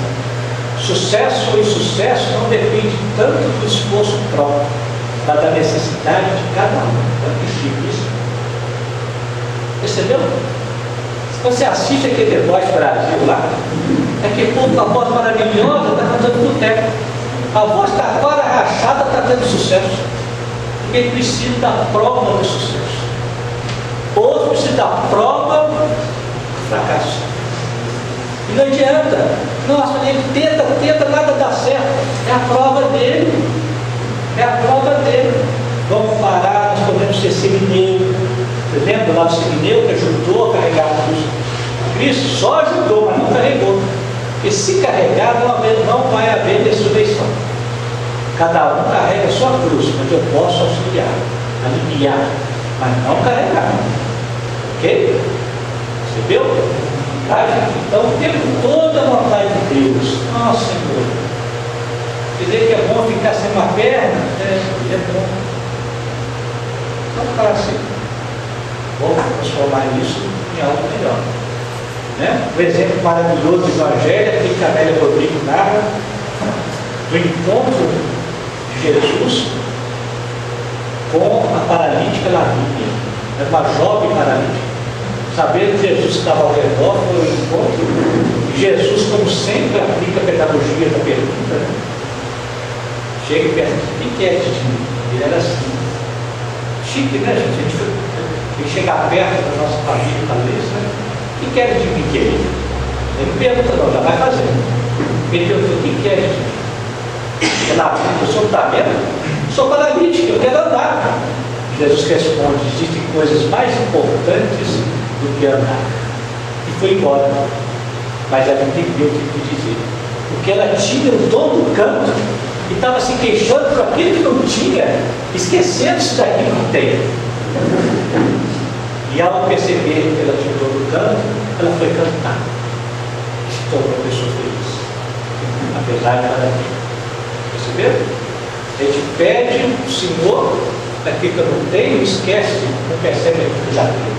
sucesso ou insucesso não depende tanto do esforço próprio, mas da necessidade de cada um. É isso. Percebeu? Se você assiste aquele The Voice Brasil lá, é que pô, a voz maravilhosa está cantando boteco. A voz está agora rachada, está tendo sucesso. Porque ele precisa da prova do sucesso. Outro precisa da prova do fracasso. E não adianta. Nossa, ele tenta, nada dá certo. É a prova dele. É a prova dele. Vamos parar, nós podemos ser semineiro. Você lembra lá do semineiro que ajudou a carregar a cruz? Cristo só ajudou, mas não carregou. Porque se carregar, não vai haver ressurreição. Cada um carrega a sua cruz, mas eu posso auxiliar, aliviar, mas não carregar. Ok? Percebeu? Então, o tempo todo a vontade de Deus. Nossa, Senhor. Dizer que é bom ficar sem uma perna, é bom. Vamos falar assim. Vamos transformar isso em algo melhor. Né? Um exemplo maravilhoso do Evangelho, aquele que a Amélia Rodrigo narra, do encontro de Jesus com a paralítica Lavínia. Era uma jovem paralítica. Sabendo que Jesus estava ao redor, foi o encontro. E Jesus, como sempre, aplica a pedagogia da pergunta. Né? Chega e pergunta: o que é de mim? Ele era assim. Chique, né, gente? Ele chega perto da nossa família, talvez, né? O que quer de mim, querido? Ele pergunta, não, já vai fazendo. Ele pergunta: o que quer de mim? Ela pergunta: o senhor está vendo? Sou paralítico, eu quero andar. Jesus responde: existem coisas mais importantes do que andar. E foi embora. Mas ela entendeu o que ele quis dizer. Porque ela tinha o dom do canto e estava se queixando por aquilo que não tinha, esquecendo isso daqui que tem. E ao perceber que ela tinha todo dano, ela foi cantar. Se tornou uma pessoa feliz. Apesar de ela perceberam? A gente pede o Senhor daquilo que eu não tenho, esquece, não percebe aquilo que já tem,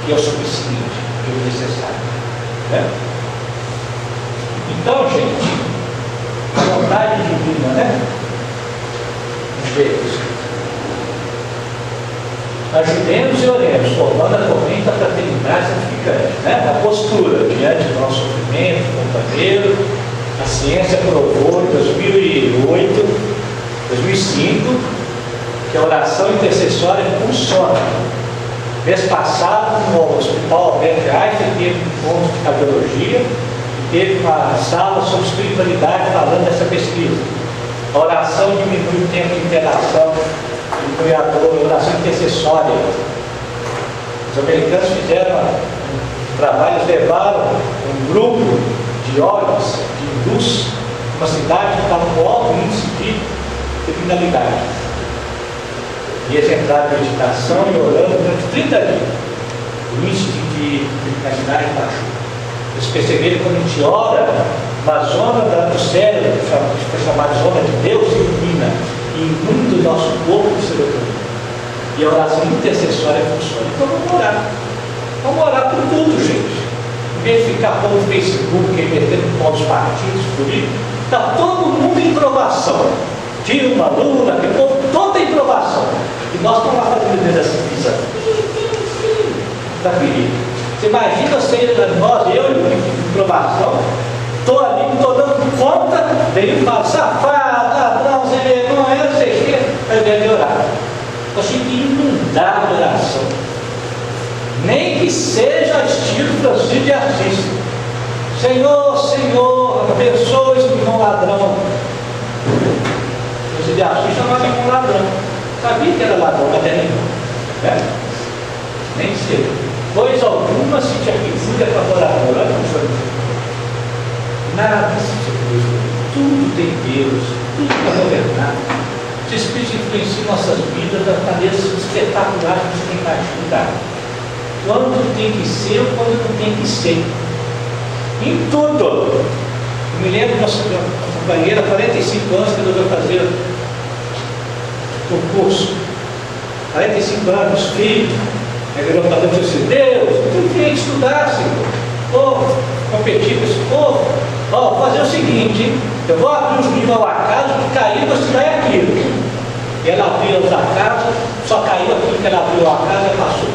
que é o suficiente, que é o necessário. Né? Então, gente, a vontade divina, né? Vamos ver isso. Ajudemos e oremos, formando a corrente da fraternidade santificante. Né? A postura diante do nosso sofrimento, companheiro, a ciência provou em 2005, que a oração intercessória funciona. Mês passado, no Hospital Albert Einstein, teve um encontro de cardiologia e teve uma sala sobre espiritualidade falando dessa pesquisa. A oração diminui o tempo de interação, diminui a dor, a oração intercessória. Os americanos fizeram um trabalho, levaram um grupo de órgãos, de luz, uma cidade que estava com alto índice de criminalidade. E eles entraram em meditação e orando durante 30 dias. O índice de criminalidade baixou. Eles perceberam que quando a gente ora, uma zona do cérebro, que foi chamada zona de Deus, se ilumina e inunda o nosso corpo de serotonina. E a oração intercessória funciona. Então vamos orar. Vamos orar por tudo, gente. Em vez de ficar pondo no Facebook e metendo com os partidos políticos, está todo mundo em provação. Dilma, Lula, que povo todo em provação. E nós estamos lá fazendo exercício. Está perigo. Você imagina nós, eu em provação, estou ali, não estou dando conta, daí fala, safado, ladrão, sem vergonha, não sei o quê, ao invés de orar. Eu achei que inundar a oração. Nem que seja estilo Francisco de Assis. Senhor, Senhor, abençoe esse irmão ladrão. Francisco de Assis chamava de irmão ladrão. Sabia que era ladrão, mas era irmão. Né? Nem que seja. Coisa alguma se te aquitura favorável. Nada se te aquitura. Tudo tem Deus, tudo para governar. Os Espíritos influenciam nossas vidas das maneiras espetaculares que você tem imaginar. Quando tem que ser ou quando não tem que ser. Em tudo. Eu me lembro da nossa companheira, 45 anos, que resolveu fazer concurso. 45 anos, filho. Resolveu fazer o seu Deus, tu tem que estudar, Senhor. Ou competir com esse povo. Ó, vou fazer o seguinte, eu vou abrir os livros ao acaso, que caiu, vou estudar aquilo. E ela abriu os acasos, só caiu aquilo que ela abriu ao acaso e passou.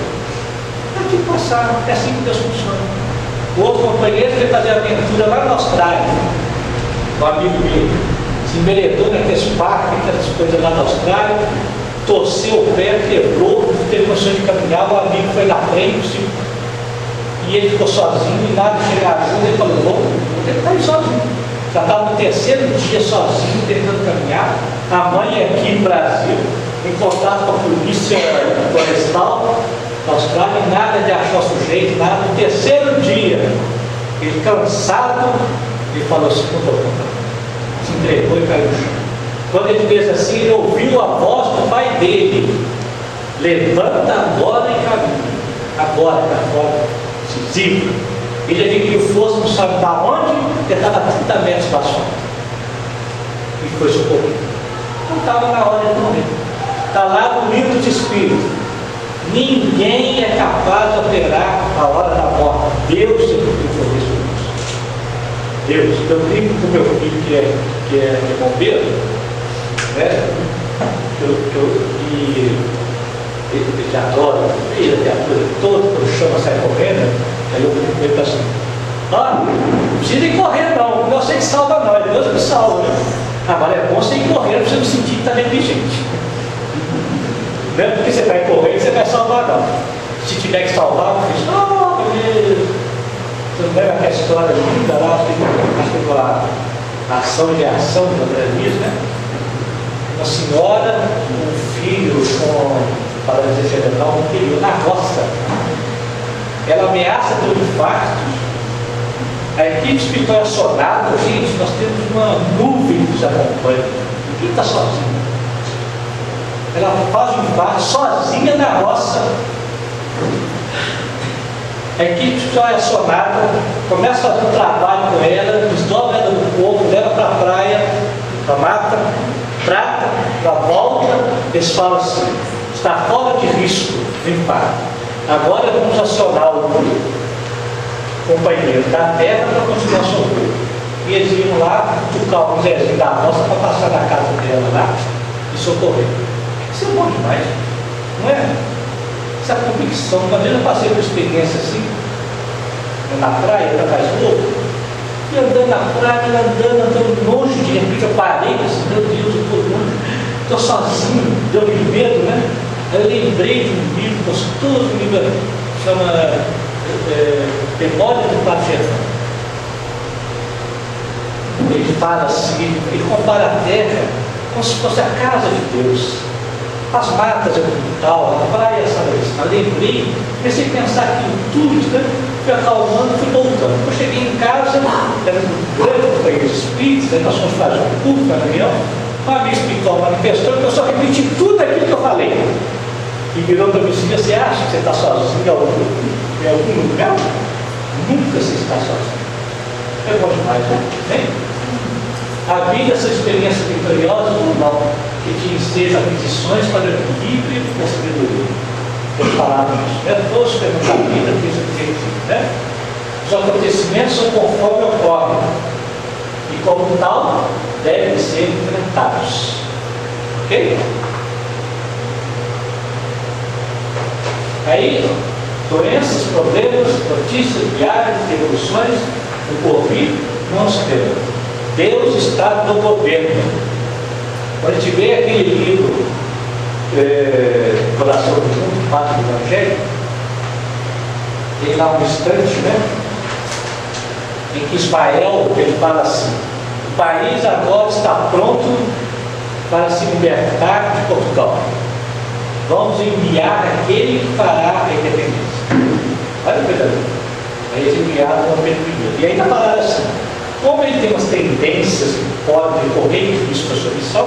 Tem que passar, é assim que Deus funciona. O outro companheiro foi fazer aventura lá na Austrália. Um amigo dele se embelezou naqueles parques, aquelas coisas lá na Austrália, torceu o pé, quebrou, não teve condições de caminhar, o amigo foi na frente e ele ficou sozinho e nada de chegar ajuda, ele falou, vou ter que estar aí sozinho. Já estava no terceiro dia sozinho, tentando caminhar, a mãe aqui no Brasil, em contato com a polícia florestal da Austrália, e nada de achar o sujeito, nada. No terceiro dia, ele cansado, ele falou assim, se entregou e caiu no chão. Quando ele fez assim, ele ouviu a voz do pai dele: levanta agora e caminha, agora para fora, se zibra. Ele adquiriu força, não sabe da onde, ele estava a 30 metros da sua. E foi socorrido. Não estava na hora de morrer. Está lá no livro de Espírito. Ninguém é capaz de operar a hora da morte. Deus sempre foi isso. Deus. Eu brinco com meu filho que é bombeiro, né? Ele adora, ele tem a coisa toda, quando chama, sai correndo. Aí eu brinco com ele assim: não precisa ir correndo, não. Eu sei que salva nós, Deus me salva. Né? Agora é bom você ir correndo para você não sentir que está negligente. Não é porque você vai correndo que você vai salvar, não. Se tiver que salvar, você diz: oh, beleza. Você não lembra aquela história linda lá, acho que foi a ação e reação do André Luiz, né? Uma senhora, um filho com paralisia cerebral, um filho na roça. Ela ameaça pelo infarto. A equipe espiritual é acionada. Gente, nós temos uma nuvem que nos acompanha. Ninguém está sozinho. Ela faz o infarto sozinha na roça. A equipe só é acionada, começa a fazer um trabalho com ela, desdobra ela do corpo, leva para a praia, para a mata, trata, dá volta, eles falam assim, está fora de risco, limpar. Agora vamos acionar o companheiro da terra para continuar socorro. E eles iam lá, tocar um Zezinho da roça para passar na casa dela lá e socorrer. Isso é bom demais, não é? Essa convicção, uma vez eu passei por experiência assim, na praia, atrás do outro, e andando na praia, andando longe, de repente eu parei, assim, meu Deus, estou sozinho, deu-me medo, né? Aí eu lembrei de um livro gostoso, um livro chama Memória do Platino. Ele fala assim, ele compara a terra como se fosse a casa de Deus. As matas é o quintal, a praia é a sala de estar. Lembrei, comecei a pensar aquilo tudo, né? Fui acalmando, fui voltando. Eu cheguei em casa, era um grande companheiro de espíritos, aí nós fomos fazer um culto na reunião, uma amiga espiritual manifestou que eu só repeti tudo aquilo que eu falei. E virou para mim assim, você acha que você está sozinho em algum lugar? Nunca você está sozinho. É bom demais, né? A vida, essa experiência vitoriosa do mal, que te enseja aquisições para o equilíbrio e a sabedoria. Eu falava isso, né? Todos temos a vida, que isso é né? Os acontecimentos são conforme ocorrem, e como tal, devem ser enfrentados. Ok? Aí, doenças, problemas, notícias diárias, revoluções, o porvir não esperam. Deus está no governo. Quando a gente vê aquele livro, Coração do Mundo, Pátria do Evangelho, tem lá um instante, né? Em que Ismael, ele fala assim, o país agora está pronto para se libertar de Portugal. Vamos enviar aquele que fará a independência. Olha o verdadeiro. Aí eles enviaram o Pedro I. E aí está falando assim, como ele tem umas tendências que podem correr risco da sua missão,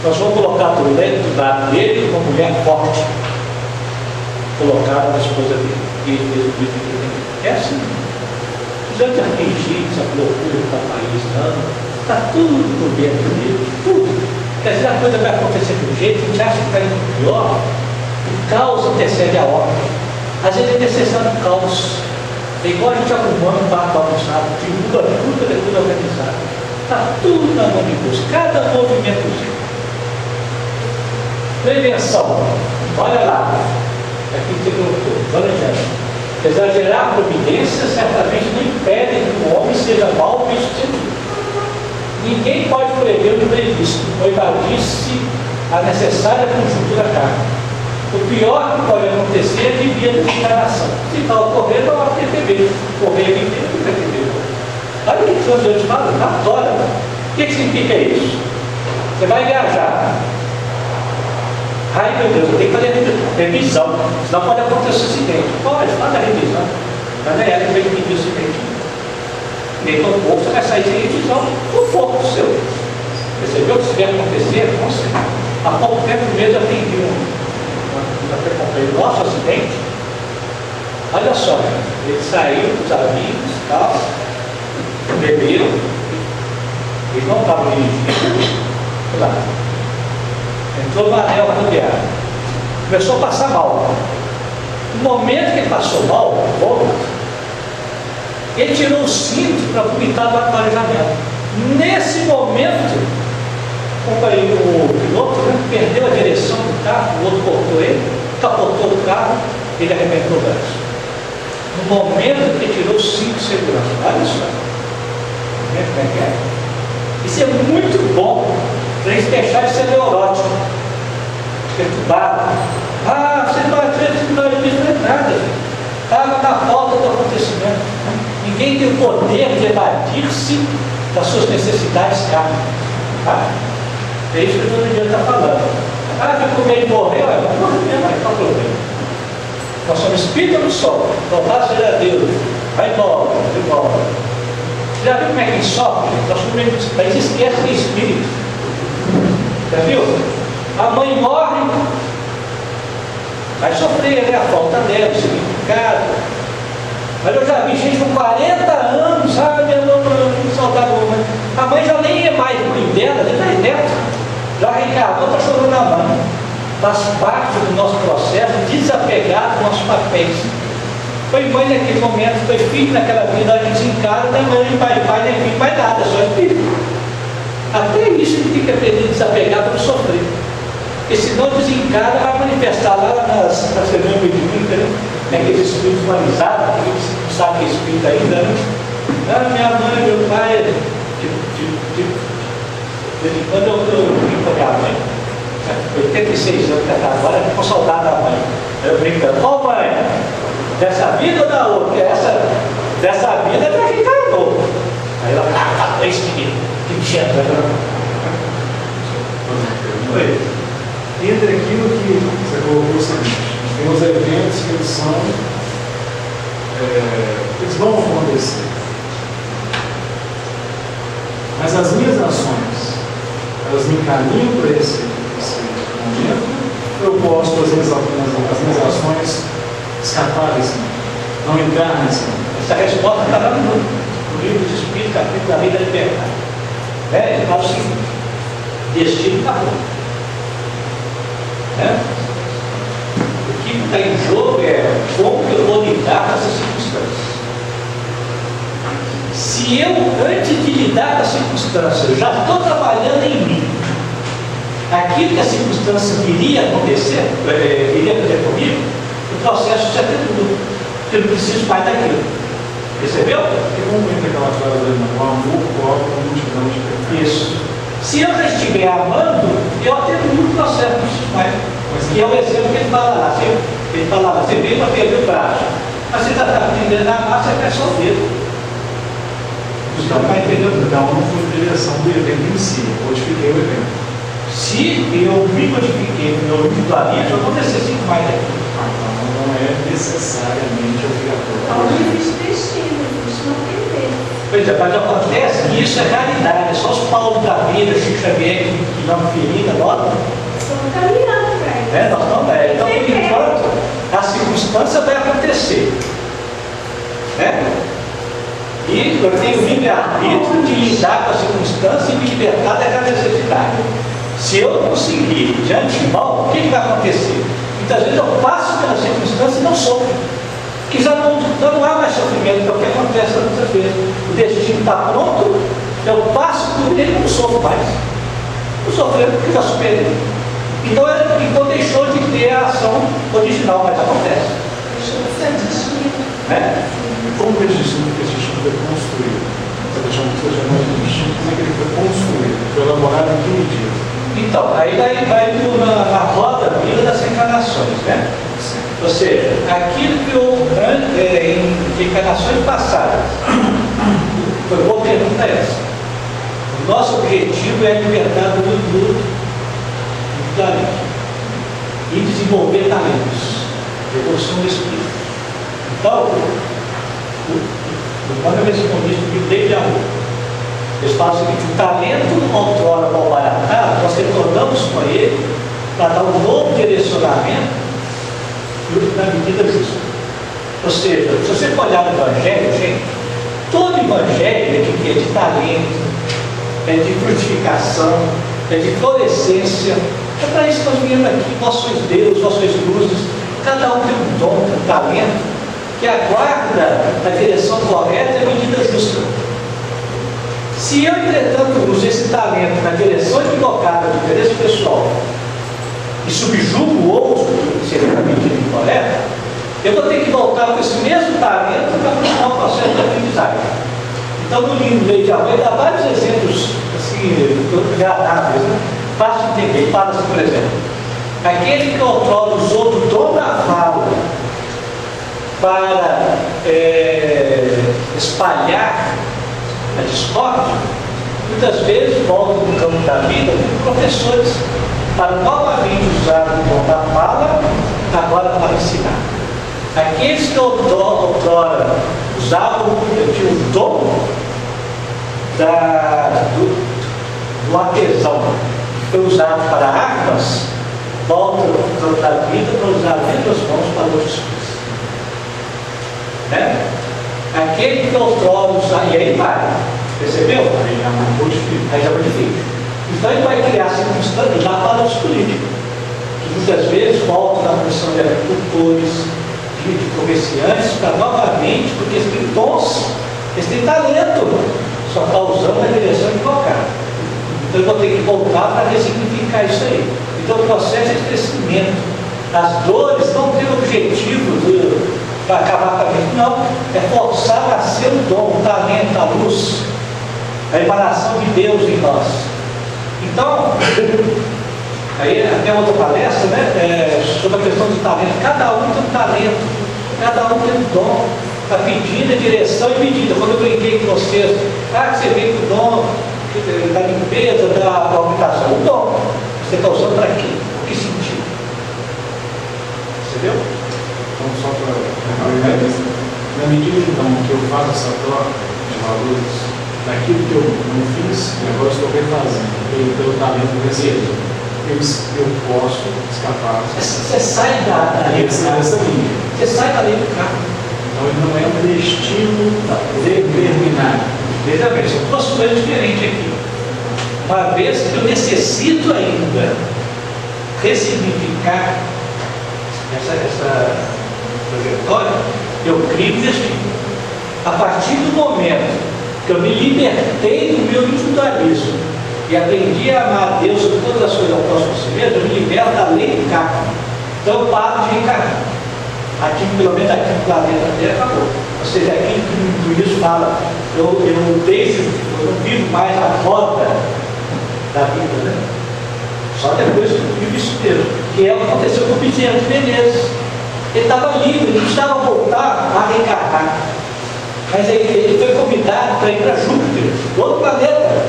nós vamos colocar do lado dele uma mulher forte. Colocaram a esposa dele. E ele fez o livro que é assim. Não precisa de atingir essa loucura que está no país, não. Está tudo por dentro dele. Tudo. Quer dizer, a coisa vai acontecer de um jeito, a gente acha que está indo pior. O caos antecede a ordem. Às vezes é necessário um caos. É igual a gente arrumando um barco bagunçado, que muda tudo, é tudo organizado. Está tudo na mão de Deus, cada movimentozinho. Prevenção. Olha lá. Aqui tem o olha adiante. Exagerar a providência certamente não impede que o homem seja mal visto. Ninguém pode prever o imprevisto, ou invadir-se a necessária conjuntura carne. O pior que pode acontecer é devia de encarnação. Se está ocorrendo, não há que perceber. Ocorrer aqui dentro, não vai perceber. Olha o que Deus te fala, adora. O que significa isso? Você vai viajar. Ai meu Deus, eu tenho que fazer revisão. Senão pode acontecer acidente. Pode, faz a revisão. Mas não é ela que vai impedir o acidente. Nem todo pouco você vai sair sem revisão no foco seu. Percebeu que se vier acontecer? Há pouco tempo mesmo eu atendi um nosso acidente. Olha só, ele saiu com os amigos e tal, beberam, eles não estavam dirigindo, lá. Entrou no anel rodoviário, começou a passar mal. No momento que ele passou mal, ele tirou o cinto para vomitar do aparelhamento. Nesse momento, o piloto, né, perdeu a direção do carro, o outro cortou ele, capotou o carro, ele arrebentou o braço. No momento que ele tirou o cinto de segurança, olha só. Como é que é? Isso é muito bom para eles deixarem de ser neurótico, perturbado. Ah, você não acredita que não é nada. Estava na falta do acontecimento. Ninguém tem o poder de evadir-se das suas necessidades carnais. Tá? É isso que o Dona Dia está falando. Ah, ficou meio de morrer, vamos morrer mesmo, aí está o problema. Nós somos espírito do sol, louvado seja Deus, vai embora, vai embora. Já viu como é que sofre? Nós somos país esquece que é espírito. Já viu? A mãe morre, vai sofrer, né? A falta dela, o significado. Mas eu já vi gente com 40 anos, sabe, minha mãe, saudade da mãe. A mãe já nem é mais mãe dela, nem mais neto. Já reencarnou, está chorando na mãe. Faz parte do nosso processo de desapegar dos nossos papéis. Foi mãe naquele momento, foi filho naquela vida, a gente desencarna, não é mãe, pai, nem filho, mais nada, só é filho. Até isso a gente tem que aprender a desapegar para não sofrer. Porque senão desencarna, vai manifestar lá nas reuniões mediúnicas, né? Aqueles espíritos humanizados, que a gente não sabe que é espírito ainda, né? Ah, minha mãe, meu pai, quando eu vim com a minha mãe, 86 anos que ela está agora, com saudade da mãe. Eu brincando, ô mãe, dessa vida ou da outra? Dessa vida ela reencarnou. Aí ela, tá, esse menino, que tinha, Oi. Entre aquilo que você colocou o seguinte, tem os eventos que eles são, eles vão acontecer. Mas as minhas ações, elas me encaminham para esse momento, eu posso fazer as minhas ações escapar desse momento, não entrar nesse momento. Essa resposta está lá no livro dos Espíritos, capítulo da Lei da Liberdade. Ele fala o seguinte: destino acabou. O que está em jogo é como eu vou lidar com essas circunstâncias. Se eu, antes de lidar com as circunstâncias, já estou trabalhando em mim, aquilo que a circunstância viria a acontecer comigo, o processo já tem tudo. Eu não preciso mais daquilo. Percebeu? Porque como entra aquela frase ali, o amor coloca a multidão de pecados. Isso. Se eu já estiver amando, eu atenuo o processo, não preciso mais. E é o exemplo que ele fala lá. Ele fala lá, você veio para perder o braço. Mas você está aprendendo a amar, você quer só o dedo. Então, não foi em direção do evento em si, eu modifiquei o evento. Se eu me modifiquei no meu individualismo, eu não necessito mais daquilo. Então não é necessariamente obrigatório. Então não existe destino, existe uma tendência. Pois é, mas acontece que isso é raridade. É só os Paulo da vida, Chico Xavier, que não ferida, nós Estamos caminhando para isso. nós estamos então, por enquanto, a circunstância vai acontecer. E eu tenho livre-arbítrio de lidar com a circunstância e me libertar daquela necessidade. Se eu não conseguir de antemão, o que vai acontecer? Muitas vezes eu passo pela circunstância e não sofro. Que já não há mais sofrimento, que é o que acontece muitas vezes. O destino está pronto, eu passo por ele e não sofro mais. Não sofrendo porque já superei. Então deixou de ter a ação original, mas acontece. Deixou de ser destino. Como que esse destino foi construído? Você deixou de ser destino, como é que ele foi construído? Foi elaborado em que medida? Então, aí vai na roda vida das encarnações, né? Ou seja, aquilo que em encarnações passadas, foi boa pergunta essa. O nosso objetivo é libertar do talento e desenvolver talentos, evolução do espírito. Então, quando eu respondi isso, eu dei de amor. Eles falam o seguinte: o talento outrora mal baratado, nós retornamos com ele para dar um novo direcionamento na medida justa. Ou seja, se você for olhar no Evangelho, gente, todo Evangelho é de talento, é de frutificação, é de florescência. É para isso que nós viemos aqui. Vós sois Deus, vós sois luzes, cada um tem um dom, um talento, que aguarda na direção correta e medida justa. Se eu, entretanto, uso esse talento na direção equivocada do interesse pessoal e subjugo o outro, que seria a medida incorreta, eu vou ter que voltar com esse mesmo talento para continuar o processo de aprendizagem. Então, no livro Lei de Amor, dá vários exemplos assim, agradáveis, né? Fácil de entender. Fala assim, por exemplo, aquele que outrora usou do dom da fala para espalhar a discórdia, muitas vezes volta no campo da vida como professores para novamente usar o dom da fala agora para ensinar. Aqueles que outrora usavam o dom do artesão, que foi usado para armas, volta da vida para usar as mesmas mãos para a justiça. Né? Aquele que outrora usar, e aí vai, percebeu? Aí já modifica. Aí já modifica. Então ele vai criar circunstâncias já para os políticos, que muitas vezes voltam na função de agricultores, de comerciantes, para novamente, porque eles têm dons, eles têm talento, só está usando a direção equivocada. Então eu vou ter que voltar para ressignificar isso aí. Então o processo é de crescimento. As dores não têm objetivo para acabar com a vida, não. É forçar a ser o dom, o talento, a luz, a emanação de Deus em nós. Então, aí até outra palestra, né, sobre a questão do talento. Cada um tem um talento, cada um tem um dom. Está pedindo a direção e medida. Quando eu brinquei com vocês, você vem com o dom da limpeza, da habitação, o dom. Você está usando para quê? O que sentido? Entendeu? Então, só para na medida então que eu faço essa troca de valores daquilo que eu não fiz e agora estou refazendo pelo talento que recebi, eu posso escapar. Você sai da linha. Dessa linha. Você sai da linha do carro. Então ele não é um destino determinado. Veja bem, são duas coisas diferentes aqui. Uma vez que eu necessito ainda ressignificar essa trajetória, eu crio destino. A partir do momento que eu me libertei do meu individualismo e aprendi a amar a Deus sobre todas as coisas ao próximo si mesmo, eu me liberto da lei do karma. Então eu paro de reencarnar. Aqui, pelo menos aqui no planeta Terra, acabou. Ou seja, aqui que o juízo fala, eu não vivo mais a roda da vida, né? Só depois que eu vivo isso mesmo. Que é o que aconteceu com o Vicente Menezes. Ele estava livre, ele precisava voltar a reencarnar. Mas ele foi convidado para ir para Júpiter, outro planeta.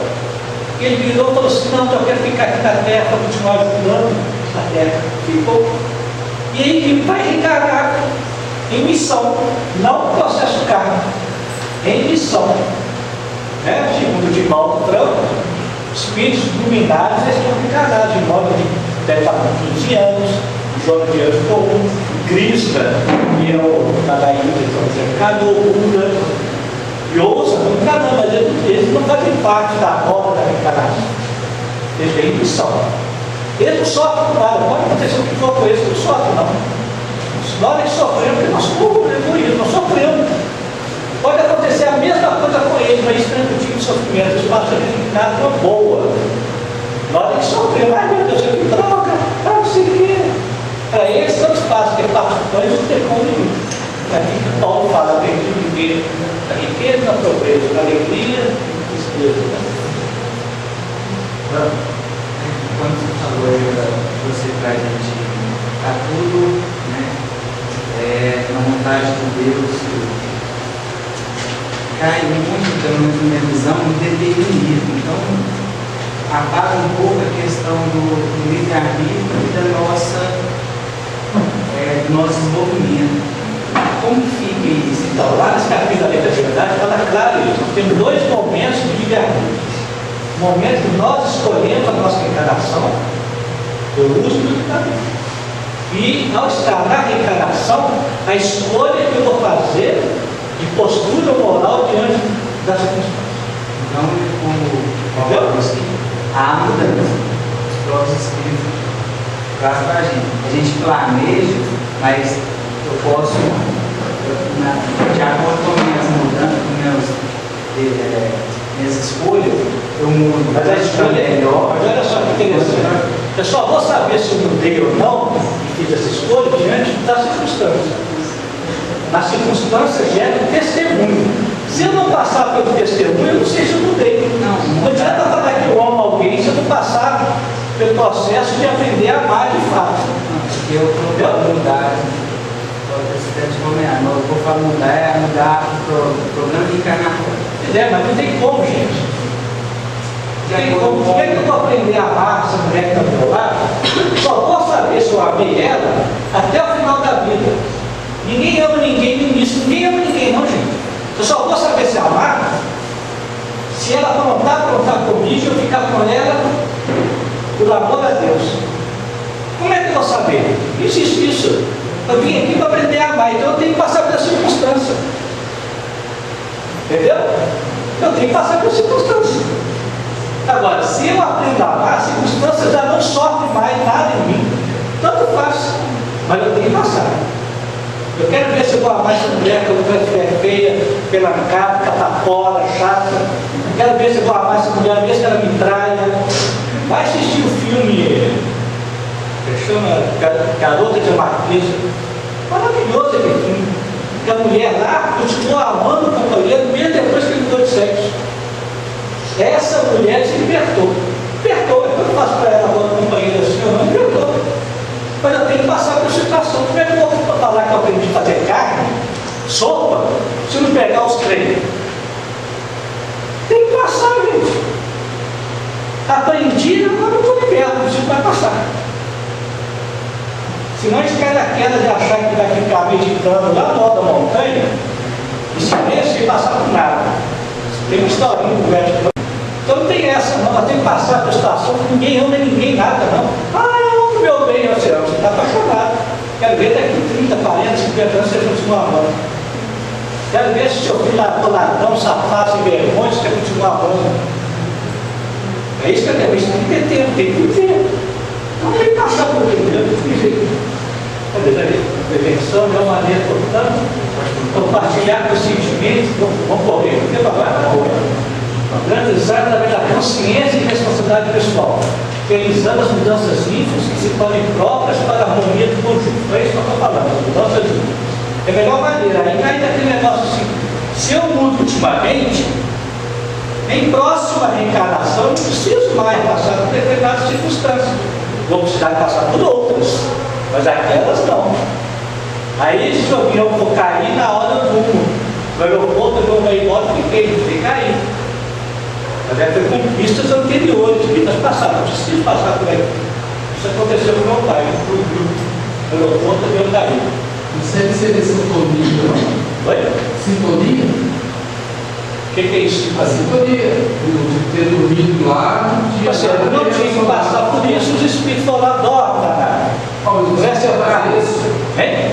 E ele virou e falou assim, não, eu quero ficar aqui na Terra para continuar ajudando a Terra. Ficou. E ele vai reencarnar em missão, não no processo kármico, em missão. Né? Segundo de Malto Franco, espíritos luminares estão reencarnados de modo de deve estar com 15 anos, o João de Anjo comum, Krishna, que é o Naraína, então reencarnou, Buda, e ouça, caramba, mas eles não fazem parte da roda da reencarnação. Eles têm missão. Eles não sofrem com nada, pode acontecer o que for com eles, não sofrem não. Nós nem sofremos, porque nós somos evoluídos, nós sofremos. Pode acontecer a mesma coisa com eles, mas isso não é um tipo de sofrimento, eles passam a designar uma boa. Nós nem sofremos, ai meu Deus, que droga, não sei o quê. Para eles, tanto faz ter participantes, não tem como nenhum. Aqui que Paulo fala, aprendi a viver a riqueza na pobreza, a alegria e tristeza. Quando você falou você para a gente, está tudo, né, na vontade de Deus, cai muito, pelo menos na minha visão, no determinismo. Então, apaga um pouco a questão do livre-arbítrio e do nosso desenvolvimento. Como fica isso? Então, lá nesse capítulo da Liberdade, fala claro isso. Nós temos dois momentos de livre-arbítrio. O momento que nós escolhemos a nossa reencarnação, eu uso do caminho. E ao estar na reencarnação, a escolha que eu vou fazer de postura moral diante das circunstâncias. Então, como há mudança, os próprios espíritos trazem para a gente planeja, mas eu posso, de acordo com minhas mudanças, com minhas escolhas, eu mudo. Mas a escolha é melhor. Mas olha só que interessante. Eu só vou saber se eu mudei ou não e fiz essa escolha diante das circunstâncias. As circunstâncias geram testemunho. Se eu não passar pelo testemunho, eu não sei se eu mudei. Não adianta falar que eu amo alguém se eu não passar pelo processo de aprender a amar de fato. Porque eu vou mudar. Eu vou falar mudar o programa de encarnatório. Mas não tem como, gente. Por que eu vou aprender a amar essa mulher que está do meu lado? Só vou saber se eu amei ela até o final da vida. Ninguém ama ninguém no início, ninguém ama ninguém não, gente. Eu só vou saber se amar se ela aprontar comigo e eu ficar com ela por amor a Deus. Como é que eu vou saber? Não existe isso. Eu vim aqui para aprender a amar, então eu tenho que passar pela circunstância. Entendeu? Eu tenho que passar pela circunstância. Agora, se eu aprendo a amar, a circunstância já não sofre mais nada em mim. Tanto faz, mas eu tenho que passar. Eu quero ver se eu vou amar essa mulher que eu estiver feia, pelancada, catapora, chata. Eu quero ver se eu vou amar essa mulher, ver se ela me traia. Vai assistir o filme que chama Garota de Marquesa. Maravilhoso aquele filme. Que a mulher lá continua amando o companheiro mesmo depois que ele mudou de sexo. Essa mulher se libertou. Libertou. Eu faço para ela agora companheiro assim, eu não libertou. Mas eu tenho que passar por situação. Como é que eu vou falar que eu aprendi a fazer carne, sopa, se eu não pegar os três? Tem que passar, gente. Aprendi, agora eu estou liberto, preciso vai passar. Se não a gente cai naquela de achar que vai ficar meditando lá no alto da montanha, e se mesmo sem passar por nada. Tem uma historinha do médico. Então não tem essa, não. Nós temos que passar por situação que ninguém ama ninguém nada, não. Eu amo meu bem, você está apaixonado. Quero ver daqui 30, 40, 50 anos você continua amando. Quero ver se seu filho ladrão, safado, sem vergonha, você continua amando. É isso que eu quero ver. Isso tem que ter tempo, tem que ter. Não tem que passar por aquilo, não tem jeito. Prevenção é uma maneira, portanto, compartilhar com os sentimentos, vão correr, porque vai garantizar através da consciência e responsabilidade pessoal, realizando as mudanças íntimas que se tornem próprias para a harmonia do conjunto. É isso que eu estou falando, as mudanças íntimas. É a melhor maneira. Aí cai daquele negócio assim, se eu mudo ultimamente, em próxima reencarnação, eu não preciso mais passar por determinadas circunstâncias. Vou precisar passar por outras, mas aquelas não. Aí esse avião for cair na hora do rumo. No aeroporto eu vou embora e fiquei cair. Mas é foi conquistas anteriores, vidas passadas. Não preciso passar por aí. Isso aconteceu com meu pai. No aeroporto eu caí. Não serve ser sintonia, não? Oi? Sintonia? O que é isso? A sintonia. De ter dormido lá, Eu não tinha que passar por isso, os espíritos foram lá, dorme, danado.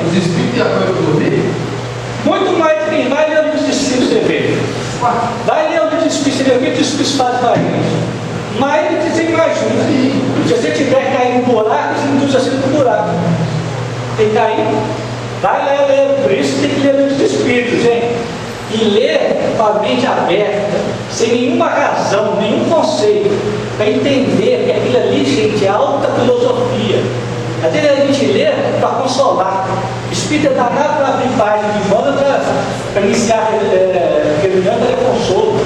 Os espíritos já foram dormir? Muito mais do que vai ler o livro de espíritos você vê. Vai ler o livro de espíritos, você vê o que os espíritos fazem para gente. Mais do que você imagina. Se você tiver caído no buraco, você não usa assim no buraco. Tem que cair. Vai ler, por isso tem que ler o livro de espíritos, gente. E ler com a mente aberta, sem nenhuma razão, nenhum conceito, para entender que aquilo ali, gente, é alta filosofia. Às vezes a gente lê para consolar. O espírito é danado para abrir página de manda para iniciar reunião para consolo.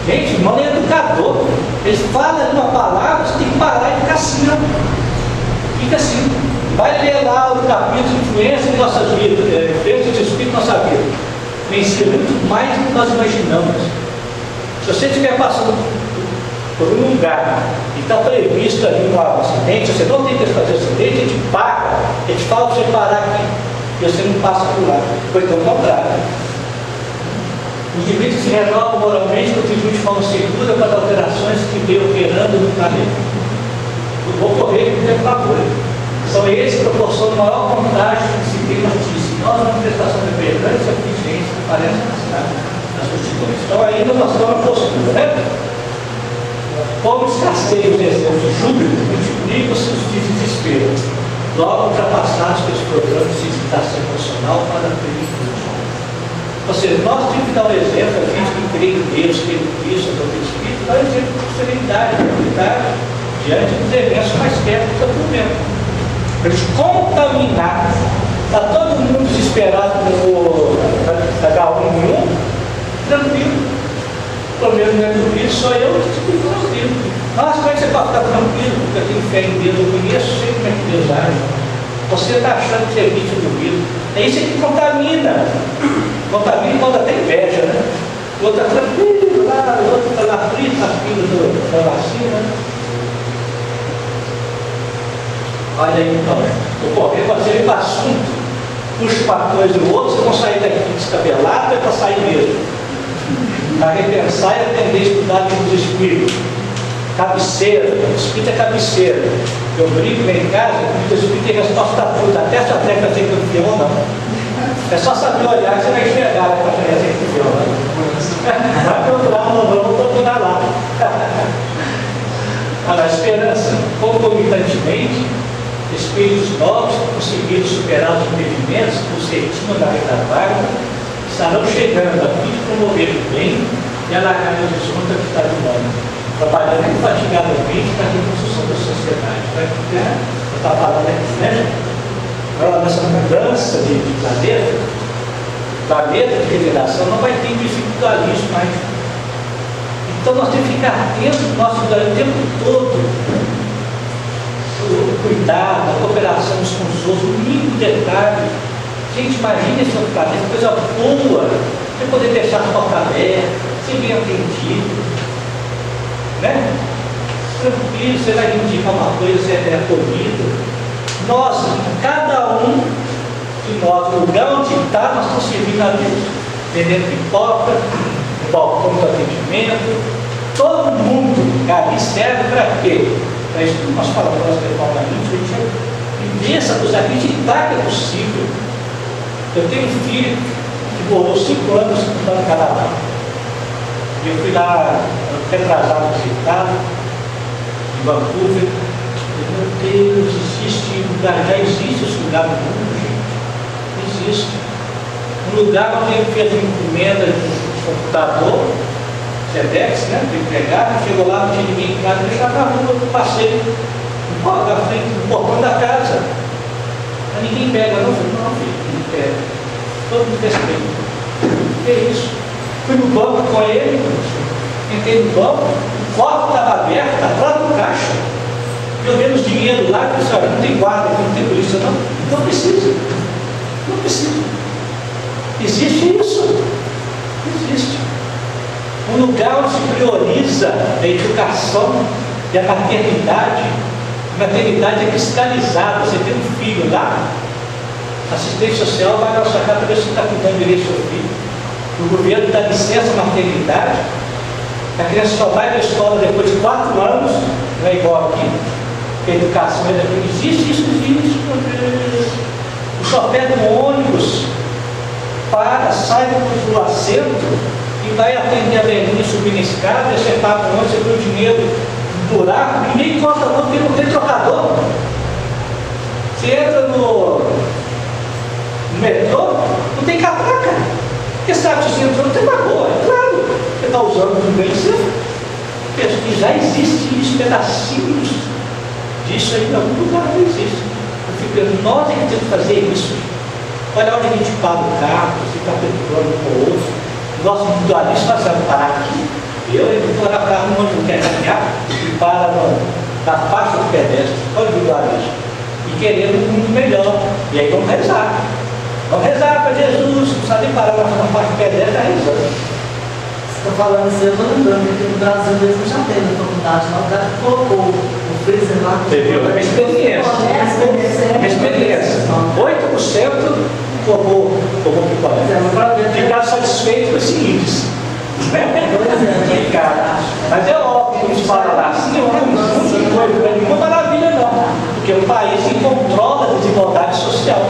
Gente, irmão é educador. Eles falam uma palavra, você tem que parar e ficar assim, ó. Fica assim. Vai ler lá o capítulo de influência em nossa vida, influência do espírito em nossa vida. Vencer muito mais do que nós imaginamos. Se você estiver passando por um lugar e está previsto ali um acidente, você não tem que fazer acidente, a gente paga, a gente fala para você parar aqui e você não passa por lá. Pois pelo contrário. Os indivíduos se renovam moralmente, contribuem de forma segura para as alterações que vêm operando no planeta. Vou correr com tempo favor. São eles que proporcionam maior contágio que se tem notícia. Nós, na manifestação de verdade, essa vigência que aparece nas multidões. Então, ainda nós estamos na postura, né? Como escasseia os exemplos de júbilo, multiplicam-se os dias de desespero, logo ultrapassados pelos programas de visitação emocional para a plenitude. Ou seja, nós temos que dar um exemplo, a gente que crê em Deus, crê em Cristo, no Espírito, dá um exemplo de serenidade, de tranquilidade, diante dos eventos mais perto do seu momento. Para eles contaminar. Está todo mundo desesperado da H1N1, tranquilo. O problema não é do vírus, só eu que fico tranquilo. Nossa, como é que você pode ficar tranquilo? Porque eu tenho fé em Deus, eu conheço, sei como é que Deus age. Você está achando que você é vítima do vírus. É isso que contamina. Contamina e pode até inveja, né? O outro está tranquilo lá, o outro está lá frito, na fila da vacina. Olha aí então, o correr com aquele assunto, puxa para coisa do outro, vocês vão sair daqui descabelado, é para sair mesmo. Para repensar e aprender a estudar livros espíritos. Cabeceira, espírito é cabeceira. Eu brinco lá em casa, o Espírito tem resposta para tudo, até se a tecla ser campeão ou não. É só saber olhar que você vai enxergar para ser campeão. Vai procurar, não vamos procurar lá. A esperança, concomitantemente, espíritos novos que conseguiram superar os impedimentos que os retinham da retaguarda estarão chegando a fim de promover o bem e alargar o horizonte da vida humana, trabalhando infatigavelmente para a reconstrução da sociedade. Eu estava falando aqui, né? Nessa mudança de planeta de revelação, não vai ter individualismo mais. Então nós temos que ficar atentos do nosso o tempo todo. O cuidado, a cooperação uns com os outros, o mínimo detalhe. Gente, imagine esse outro planeta, coisa boa, você poder deixar a porta aberta, ser bem atendido, né? Tranquilo, você vai indicar uma coisa, você é acolhido. Nós, cada um de nós, no lugar onde está, nós estamos servindo a Deus, vendendo pipoca, no balcão do atendimento, todo mundo ali serve para quê? Para isso que nós falamos normalmente, a gente pensa, nos acreditar que é possível. Eu tenho um filho que morou 5 anos no Canadá. E eu fui lá, retrasado, visitado, em Vancouver. Meu Deus, existe lugar, já existe esse lugar no mundo, gente. Existe. Um lugar onde ele fez uma encomenda de computador, Sedex, né? Do empregado, chegou lá, não tinha ninguém em casa, ele já na rua, eu passei na frente do portão da casa. Mas ninguém pega, não, filho, ninguém pega. Todo mundo respeita. Que é isso? Fui no banco com ele, entrei no banco, o cofre estava aberto, estava lá no caixa. Eu vendo os dinheiro lá, e disse, olha, não tem guarda aqui, não tem polícia, não. Não precisa. Não precisa. Existe isso. Existe. Um lugar onde se prioriza a educação e a maternidade. A maternidade é fiscalizada. Você tem um filho lá, a assistente social vai na sua casa para ver se você está cuidando direito do seu filho. O governo dá licença maternidade. A criança só vai para a escola depois de 4 anos, não é igual aqui. A educação existe, isso existe. O chofé do ônibus sai do assento e vai atender a velhinha subir na escada, você paga o ônibus, você põe o dinheiro no buraco, ninguém conta não, porque não tem trocador. Você entra no metrô, não tem catraca. Porque sabe que você entrou, não tem lagoa, é claro. Você está usando o bem seu. E já existe isso, pedacinhos disso aí em algum lugar não existe. Eu fico pensando, nós é que temos que fazer isso. Olha onde a gente paga o carro, você está perguntando um com o outro. Nosso individualista faz parar aqui. Eu vou parar para onde não quer caminhar e para na faixa do pedestre. Olha o individualista. E querendo um mundo melhor. E aí vamos rezar. Vamos rezar para Jesus. Não sabe parar na faixa do pedestre, está rezando. Você está falando assim, eu estou lembrando que no Brasil mesmo já tem na faculdade, na verdade, colocou o freezer lá. Você viu? É uma experiência. É uma experiência. 8% tomou picolé. Ficar satisfeito com esse índice. Mas é óbvio que a gente fala lá, assim, não é nenhuma maravilha não. Porque o país controla a desigualdade social.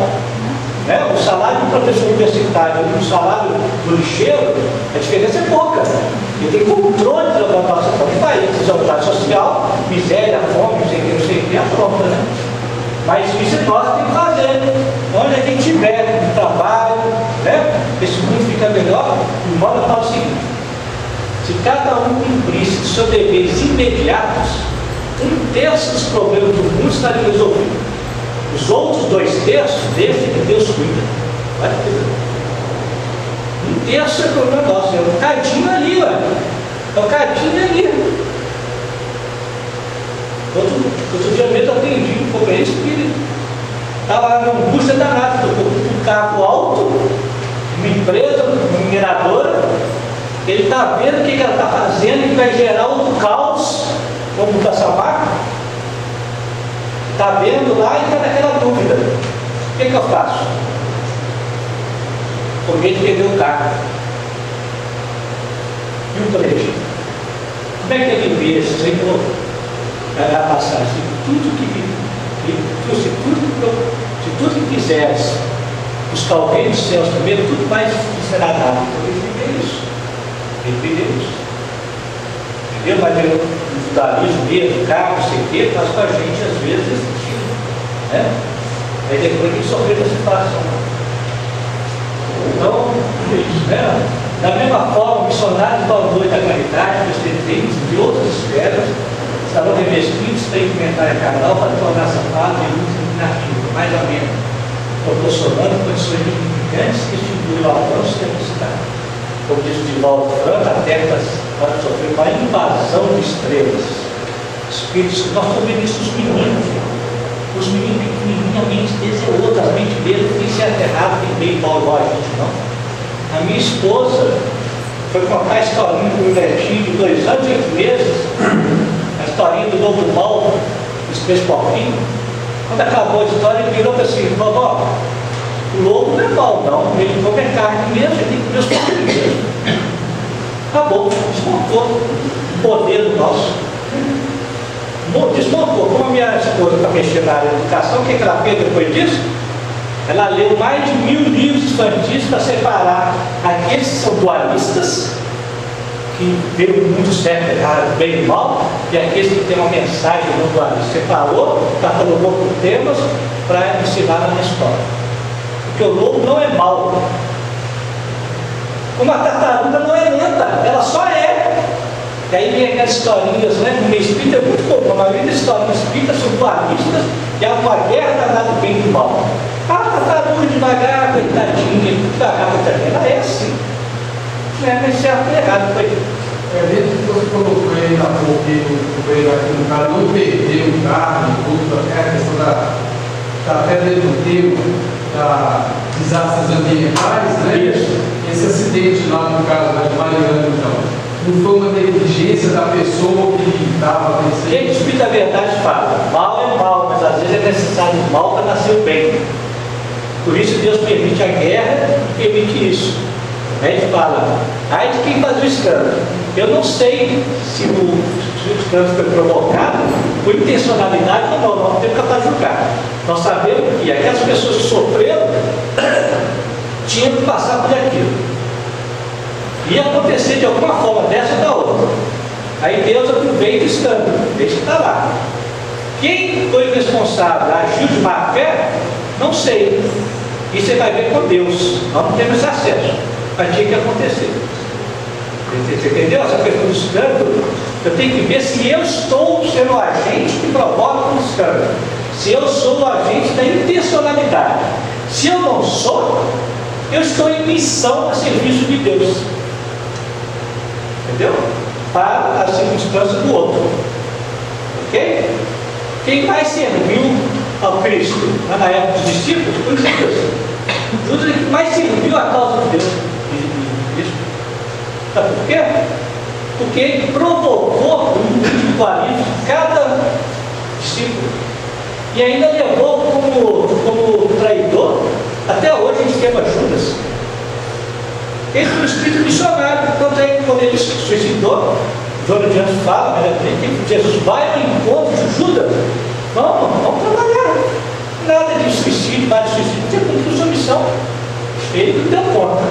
O salário do professor universitário e o salário do lixeiro, a diferença é pouca. Ele tem controle da nossa própria país, desigualdade social, miséria, fome, não sei o que, a pronta, né? Mas isso nós temos que fazer. Onde a gente tiver um trabalho, né? Esse mundo fica melhor. O Emmanuel fala o seguinte: se cada um cumprisse os seus deveres imediatos, 1/3 dos problemas do mundo estariam resolvidos. Os outros 2/3, desde que Deus cuida. Vai cuidar. 1/3 é problema nosso, é um cadinho ali, ué. É um cadinho ali. Outro dia mesmo eu atendi um companheiro que estava numa angústia danada, um carro alto, uma empresa, uma mineradora. Ele está vendo o que ela está fazendo, que vai gerar outro caos, como o Caçamaca. Está vendo lá e está naquela dúvida. O que eu faço? Com medo de perder o carro. E o trecho? Como é que ele vê esse Senhor? Vai passar assim, tudo que vive. E se tudo que quiseres buscar o reino dos céus primeiro, tudo mais será dado. Então, ele viver isso. Entendeu? Mas o judaísmo mesmo, carro, não sei o quê, faz com a gente, às vezes, esse tipo. Né? Aí depois tem que sofrer da situação. Então, é isso, né? Da mesma forma, missionários da noite da caridade, presbiterianos de outras esferas, estarão revestidos para implementar a carnal para tornar essa parte de luz iluminativa, mais ou menos, proporcionando condições dignificantes que estimulam o avanço da velocidade. Como diz de volta Franco, a Terra pode sofrer uma invasão de estrelas, espíritos que nós somos ministros meninos, os meninos pequenininhos, a mente deles é outra, a mente deles tem que ser aterrada, tem bem igual a gente, não. A minha esposa foi contar a historinha com um netinho de 2 anos e 8 meses, a historinha do lobo mau, dos 3 porquinhos. Quando acabou a história, ele virou para assim: vovó, o lobo não é mau, não, ele come carne mesmo, ele tem que comer os porquinhos mesmo. Acabou, desmontou o poder nosso. Desmontou. Como a minha esposa está mexendo na área de educação, o que ela fez depois disso? Ela leu mais de 1000 livros infantis para separar aqueles que são dualistas, que vêem o mundo certo, errado, bem e mal, e aqueles que têm uma mensagem não dualista. Separou, catalogou por temas para ensinar na história. Porque o lobo não é mau. Como a tartaruga não é lenta, ela só é. E aí vem aquelas historinhas, né? No meio espírita é muito comum, a maioria das historinhas espíritas são dualistas e há uma guerra danada do bem e do mal. Ah, tartaruga devagar, coitadinha, devagar, coitadinha. Ela é assim. Não é nem certo nem errado, foi. Desde que você colocou aí na pouco que o cara não perdeu o carro, tudo, a questão da pedra do tempo, da desastres ambientais, né? Isso. Esse acidente lá no caso da Mariana, então. Não foi uma negligência da pessoa que estava pensando. Quem espírita a verdade fala, mal é mal, mas às vezes é necessário o mal para nascer o bem. Por isso Deus permite a guerra e permite isso. A gente fala, ai de quem faz o escândalo. Eu não sei se o escândalo foi provocado por intencionalidade ou não, não temos capaz de julgar. Nós sabemos que aquelas pessoas que sofreram tinham que passar por aquilo. Ia acontecer de alguma forma dessa ou da outra. Aí Deus aproveita o escândalo, deixa que está lá. Quem foi responsável, agiu de má fé, não sei. Isso você vai ver com Deus. Nós não temos acesso. Mas tinha que acontecer. Você entendeu essa questão do escândalo? Eu tenho que ver se eu estou sendo o agente que provoca o escândalo. Se eu sou o agente da intencionalidade. Se eu não sou, eu estou em missão a serviço de Deus. Entendeu? Para as circunstâncias do outro. Ok? Quem mais serviu ao Cristo na época dos discípulos foi Judas. Judas que mais serviu a causa de Deus. Sabe por quê? Porque ele provocou o individualismo de cada discípulo. E ainda levou como traidor. Até hoje a gente chama Judas. Ele foi um espírito missionário. Quando ele se suicidou, João de Anjos fala, que Jesus vai ao encontro de Judas. Vamos trabalhar. Nada de suicídio, nada de suicídio. Você cumpriu sua missão. Ele não deu conta.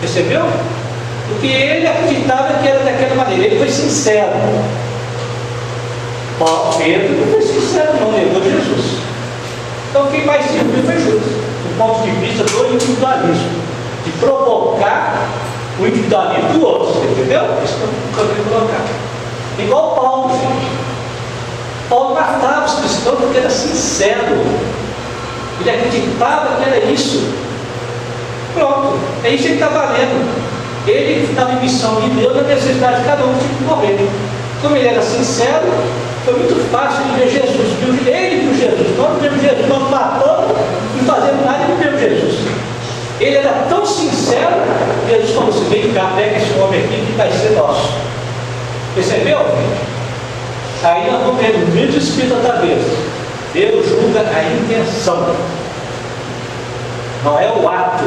Percebeu? Porque ele acreditava que era daquela maneira. Ele foi sincero. Pedro não foi sincero, não negou Jesus. Então quem mais serviu foi Judas, do ponto de vista do individualismo, de provocar o individualismo do outro, entendeu? Isso que eu queria colocar. Igual Paulo, gente. Paulo matava os cristãos porque era sincero. Ele acreditava que era isso. Pronto, é isso que ele está valendo. Ele estava em missão de Deus, a necessidade de cada um tinha que morrer. Como ele era sincero, foi muito fácil de ver Jesus. Ele viu Jesus. Nós não vemos Jesus, nós matamos, não fazendo nada e não vemos Jesus. Ele era tão sincero, Jesus falou assim: vem cá, pega esse homem aqui que vai ser nosso. Percebeu? Aí nós vamos ver o grande espírito da vez. Deus julga a intenção, não é o ato.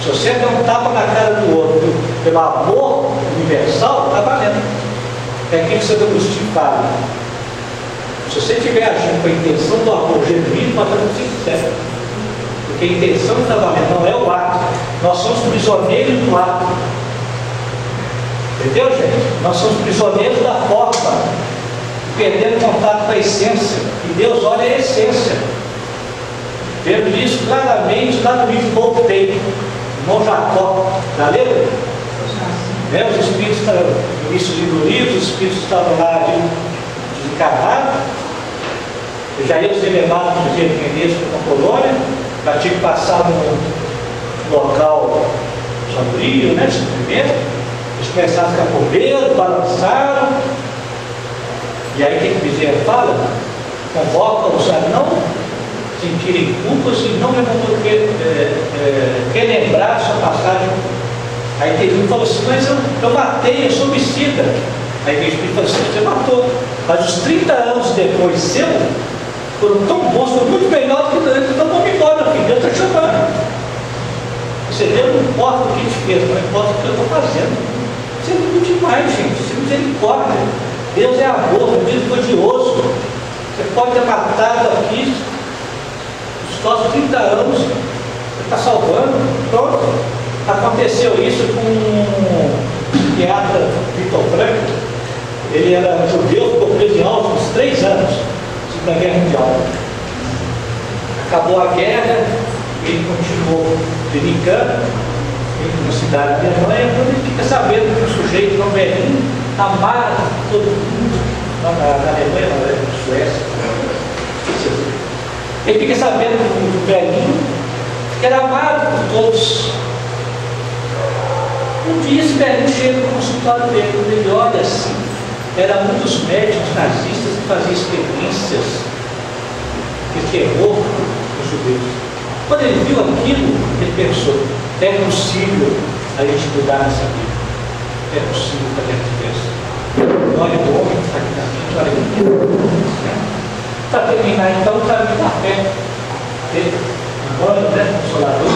Se você der um tapa na cara do outro pelo amor universal, está valendo. É aquilo que o Santo Agostinho fala. Se você estiver agindo com a intenção do amor genuíno, pode estar tudo certo. Porque a intenção está valendo, não é o ato. Nós somos prisioneiros do ato. Entendeu, gente? Nós somos prisioneiros da forma, perdendo contato com a essência. E Deus olha a essência. Vemos isso claramente lá no livro do Novo Tempo, irmão Jacó, da letra. Os espíritos estavam no início do livro, os espíritos estavam lá desencarnados. Já iam ser levados para os independentes para uma colônia, para tinha que passar num local sombrio, né? Primeiro, eles começaram a ficar com medo, balançaram. E aí o que o Bezerra fala? Convoca-os a não sentirem culpas e não relembrar sua passagem. Aí teve um que falou assim, mas eu matei, eu sou homicida. Aí o Espírito falou assim, você matou. Mas os 30 anos depois seu, foram tão bons, foram muito melhores do que antes. Então vamos embora, filho, Deus está chamando. Você Deus não importa o que te fez, não importa o que eu estou fazendo. Isso é muito demais, gente. Isso é misericórdia. Deus é amor, é misericordioso. Você pode ter matado aqui os próximos 30 anos, você está salvando, pronto. Aconteceu isso com um psiquiatra, Victor Frankl. Ele era judeu, ficou preso em Auschwitz 3 anos, Segunda Guerra Mundial. Acabou a guerra, ele continuou brincando na cidade da Alemanha, quando ele fica sabendo que o sujeito, não velhinho, amara todo mundo, na Alemanha, na Suécia. Ele fica sabendo que o velhinho era amado por todos. Um dia esse velhinho chega no consultório dele, ele olha assim, era um dos médicos nazistas que fazia experiências de terror nos judeus. Quando ele viu aquilo, ele pensou, é possível a gente mudar nessa vida. É possível que a gente tivesse. Olha o homem que está aqui na frente, olha aqui. Para terminar então o caminho da fé. Agora, Consolador.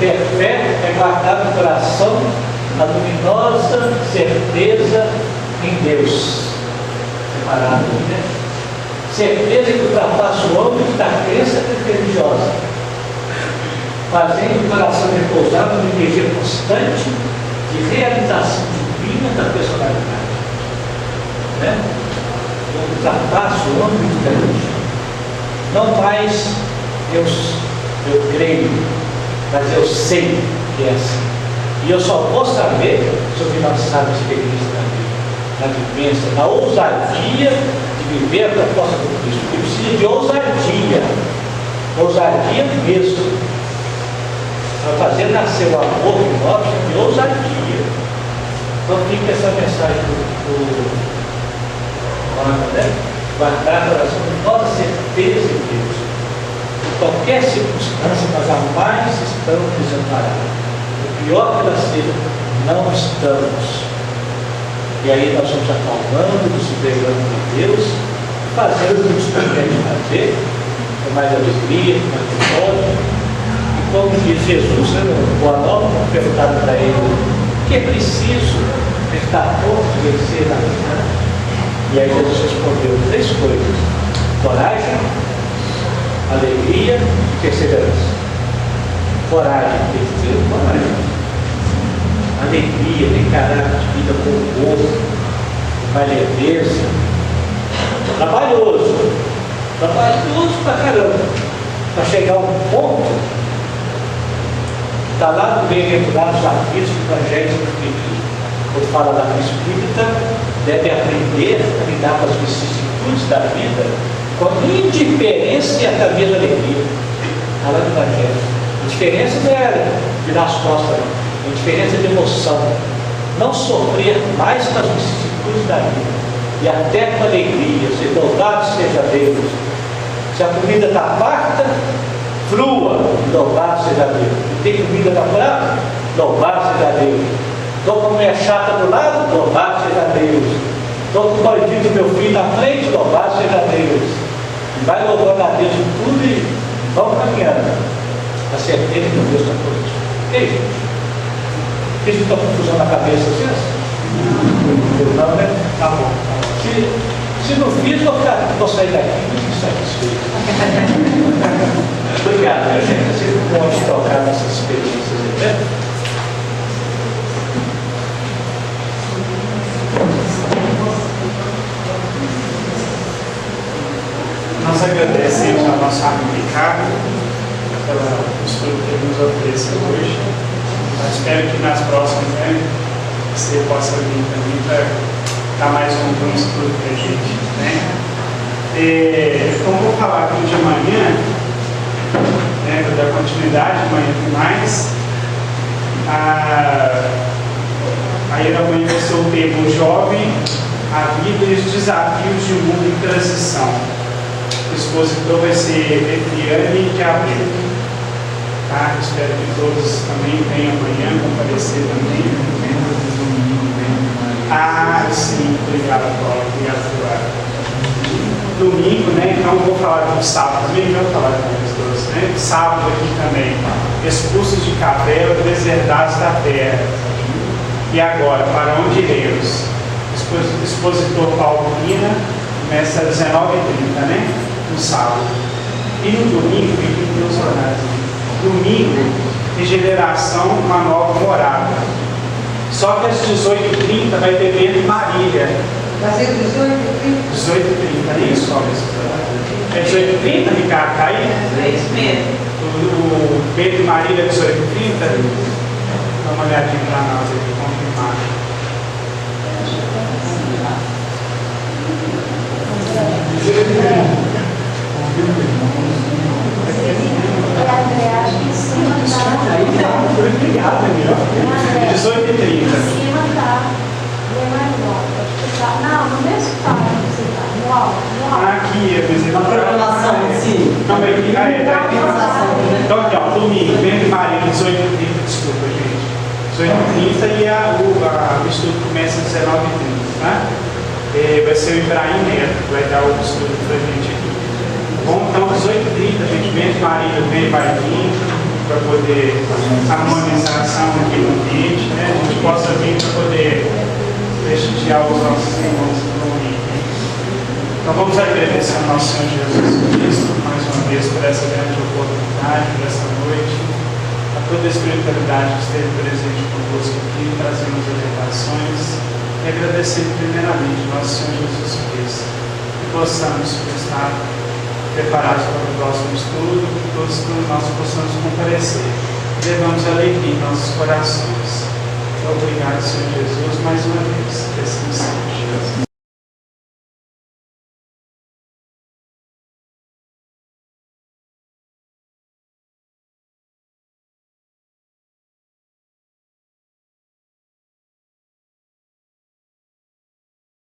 Ter fé é guardar no coração a luminosa certeza em Deus. Separado, né? Certeza que ultrapassa o âmbito da crença religiosa, fazendo o coração repousar numa energia constante de realização divina da personalidade. Né? Ultrapassa o âmbito da religião. Não mais eu creio, mas eu sei que é assim. E eu só vou saber se eu me lançar na experiência da vida, na vivência, na ousadia de viver a proposta do Cristo. Eu preciso de ousadia mesmo, para fazer nascer o amor em nós, de ousadia. Então fica essa mensagem do né? Guardar a oração de nossa certeza em Deus. Em qualquer circunstância, nós jamais estamos desamparados. O pior que ela seja, não estamos. E aí nós vamos acalmando, nos entregando a Deus, fazendo o que nos convém fazer, com mais alegria, com mais vitória. E como diz Jesus, Boa Nova, perguntaram para ele, o que é preciso estar pronto de vencer na vida? E aí Jesus respondeu 3 coisas: coragem, alegria e perseverança. Coragem, terceiro, coragem. Alegria, encarar a vida com humor, com leveza. Trabalhoso pra caramba. Para chegar a um ponto, está lá no Bem-aventurados Aflitos do Evangelho do Espiritismo, quando fala da vida espírita, deve aprender a lidar com as vicissitudes da vida com indiferença e através da alegria. Fala do Evangelho. A diferença não é virar as costas, não. A diferença de emoção. Não sofrer mais com as vicissitudes da vida. E até com alegria. Se louvado seja Deus. Se a comida está farta, frua. Louvado seja Deus. Se tem comida na praia, louvado seja Deus. Estou com a mulher chata do lado, louvado seja Deus. Estou com o bandido do meu filho na frente, louvado seja Deus. E vai louvando a Deus em tudo e vamos caminhando. A certeza que Deus está por isso. E aí, gente? Fiz muita confusão na cabeça, vocês? Não, né? Tá bom. Se não fiz, vou sair sair daqui muito satisfeito. Obrigado, minha gente. É sempre bom de tocar nessas experiências aí, né? Nós agradecemos ao nosso amigo Ricardo pela estudo que ele nos ofereceu hoje. Eu espero que nas próximas, né, você possa vir também para dar mais um estudo para a gente, né? Como vou falar aqui de amanhã, né, para dar continuidade, amanhã tem mais. Aí amanhã vai ser o tema Jovem, a vida e os desafios de um mundo em transição. O expositor vai ser Etriane de Abreu. Tá? Espero que todos também venham amanhã comparecer também. Sim, obrigado, Paulo. Obrigado, Eduardo. Domingo, né? Então vou falar do sábado também, vou falar com eles dois, né? Sábado aqui também. Expulsos de Capela, deserdados da terra. E agora, para onde iremos? Expositor Paulo Pina, começa às 19h30, né? No sábado. E no domingo, fiquem com os horários. Domingo, regeneração, uma nova morada. Só que às 18h30 vai ter Bento e Marília. Vai ser 18h30? 18h30, nem só nesse horário. É 18h30, Ricardo? Tá aí? É isso mesmo. O Bento e Marília é 18h30? Dá uma olhadinha para nós aqui, confirmar. Acho que em cima tá. Aí tá, foi obrigado, melhor. 18h30. Em cima tá. Bem mais alto. Acho que tá. Não, no mesmo página que você tá. No alto, no alto. Aqui, eu pensei Na programação em si. Não, mas aqui, tá aqui. Então aqui, ó, domingo, Bento e Marília, 18h30, desculpa, gente. 18h30 e o estudo começa às 19h30, tá? Vai ser o Ibrahim Neto que vai dar o estudo pra gente aqui. Bom, então às 18h30, gente, Bento e Marília vai vir para poder harmonização aqui no ambiente, né? A gente possa vir para poder prestigiar os nossos irmãos que estão aqui. Então vamos agradecer ao nosso Senhor Jesus Cristo mais uma vez por essa grande oportunidade, por essa noite, a toda a espiritualidade que esteve presente conosco aqui, trazendo as orientações e agradecendo primeiramente ao nosso Senhor Jesus Cristo, que possamos estar preparados para o próximo estudo, que todos nós possamos comparecer. Levamos alegria em nossos corações. Obrigado, Senhor Jesus, mais uma vez.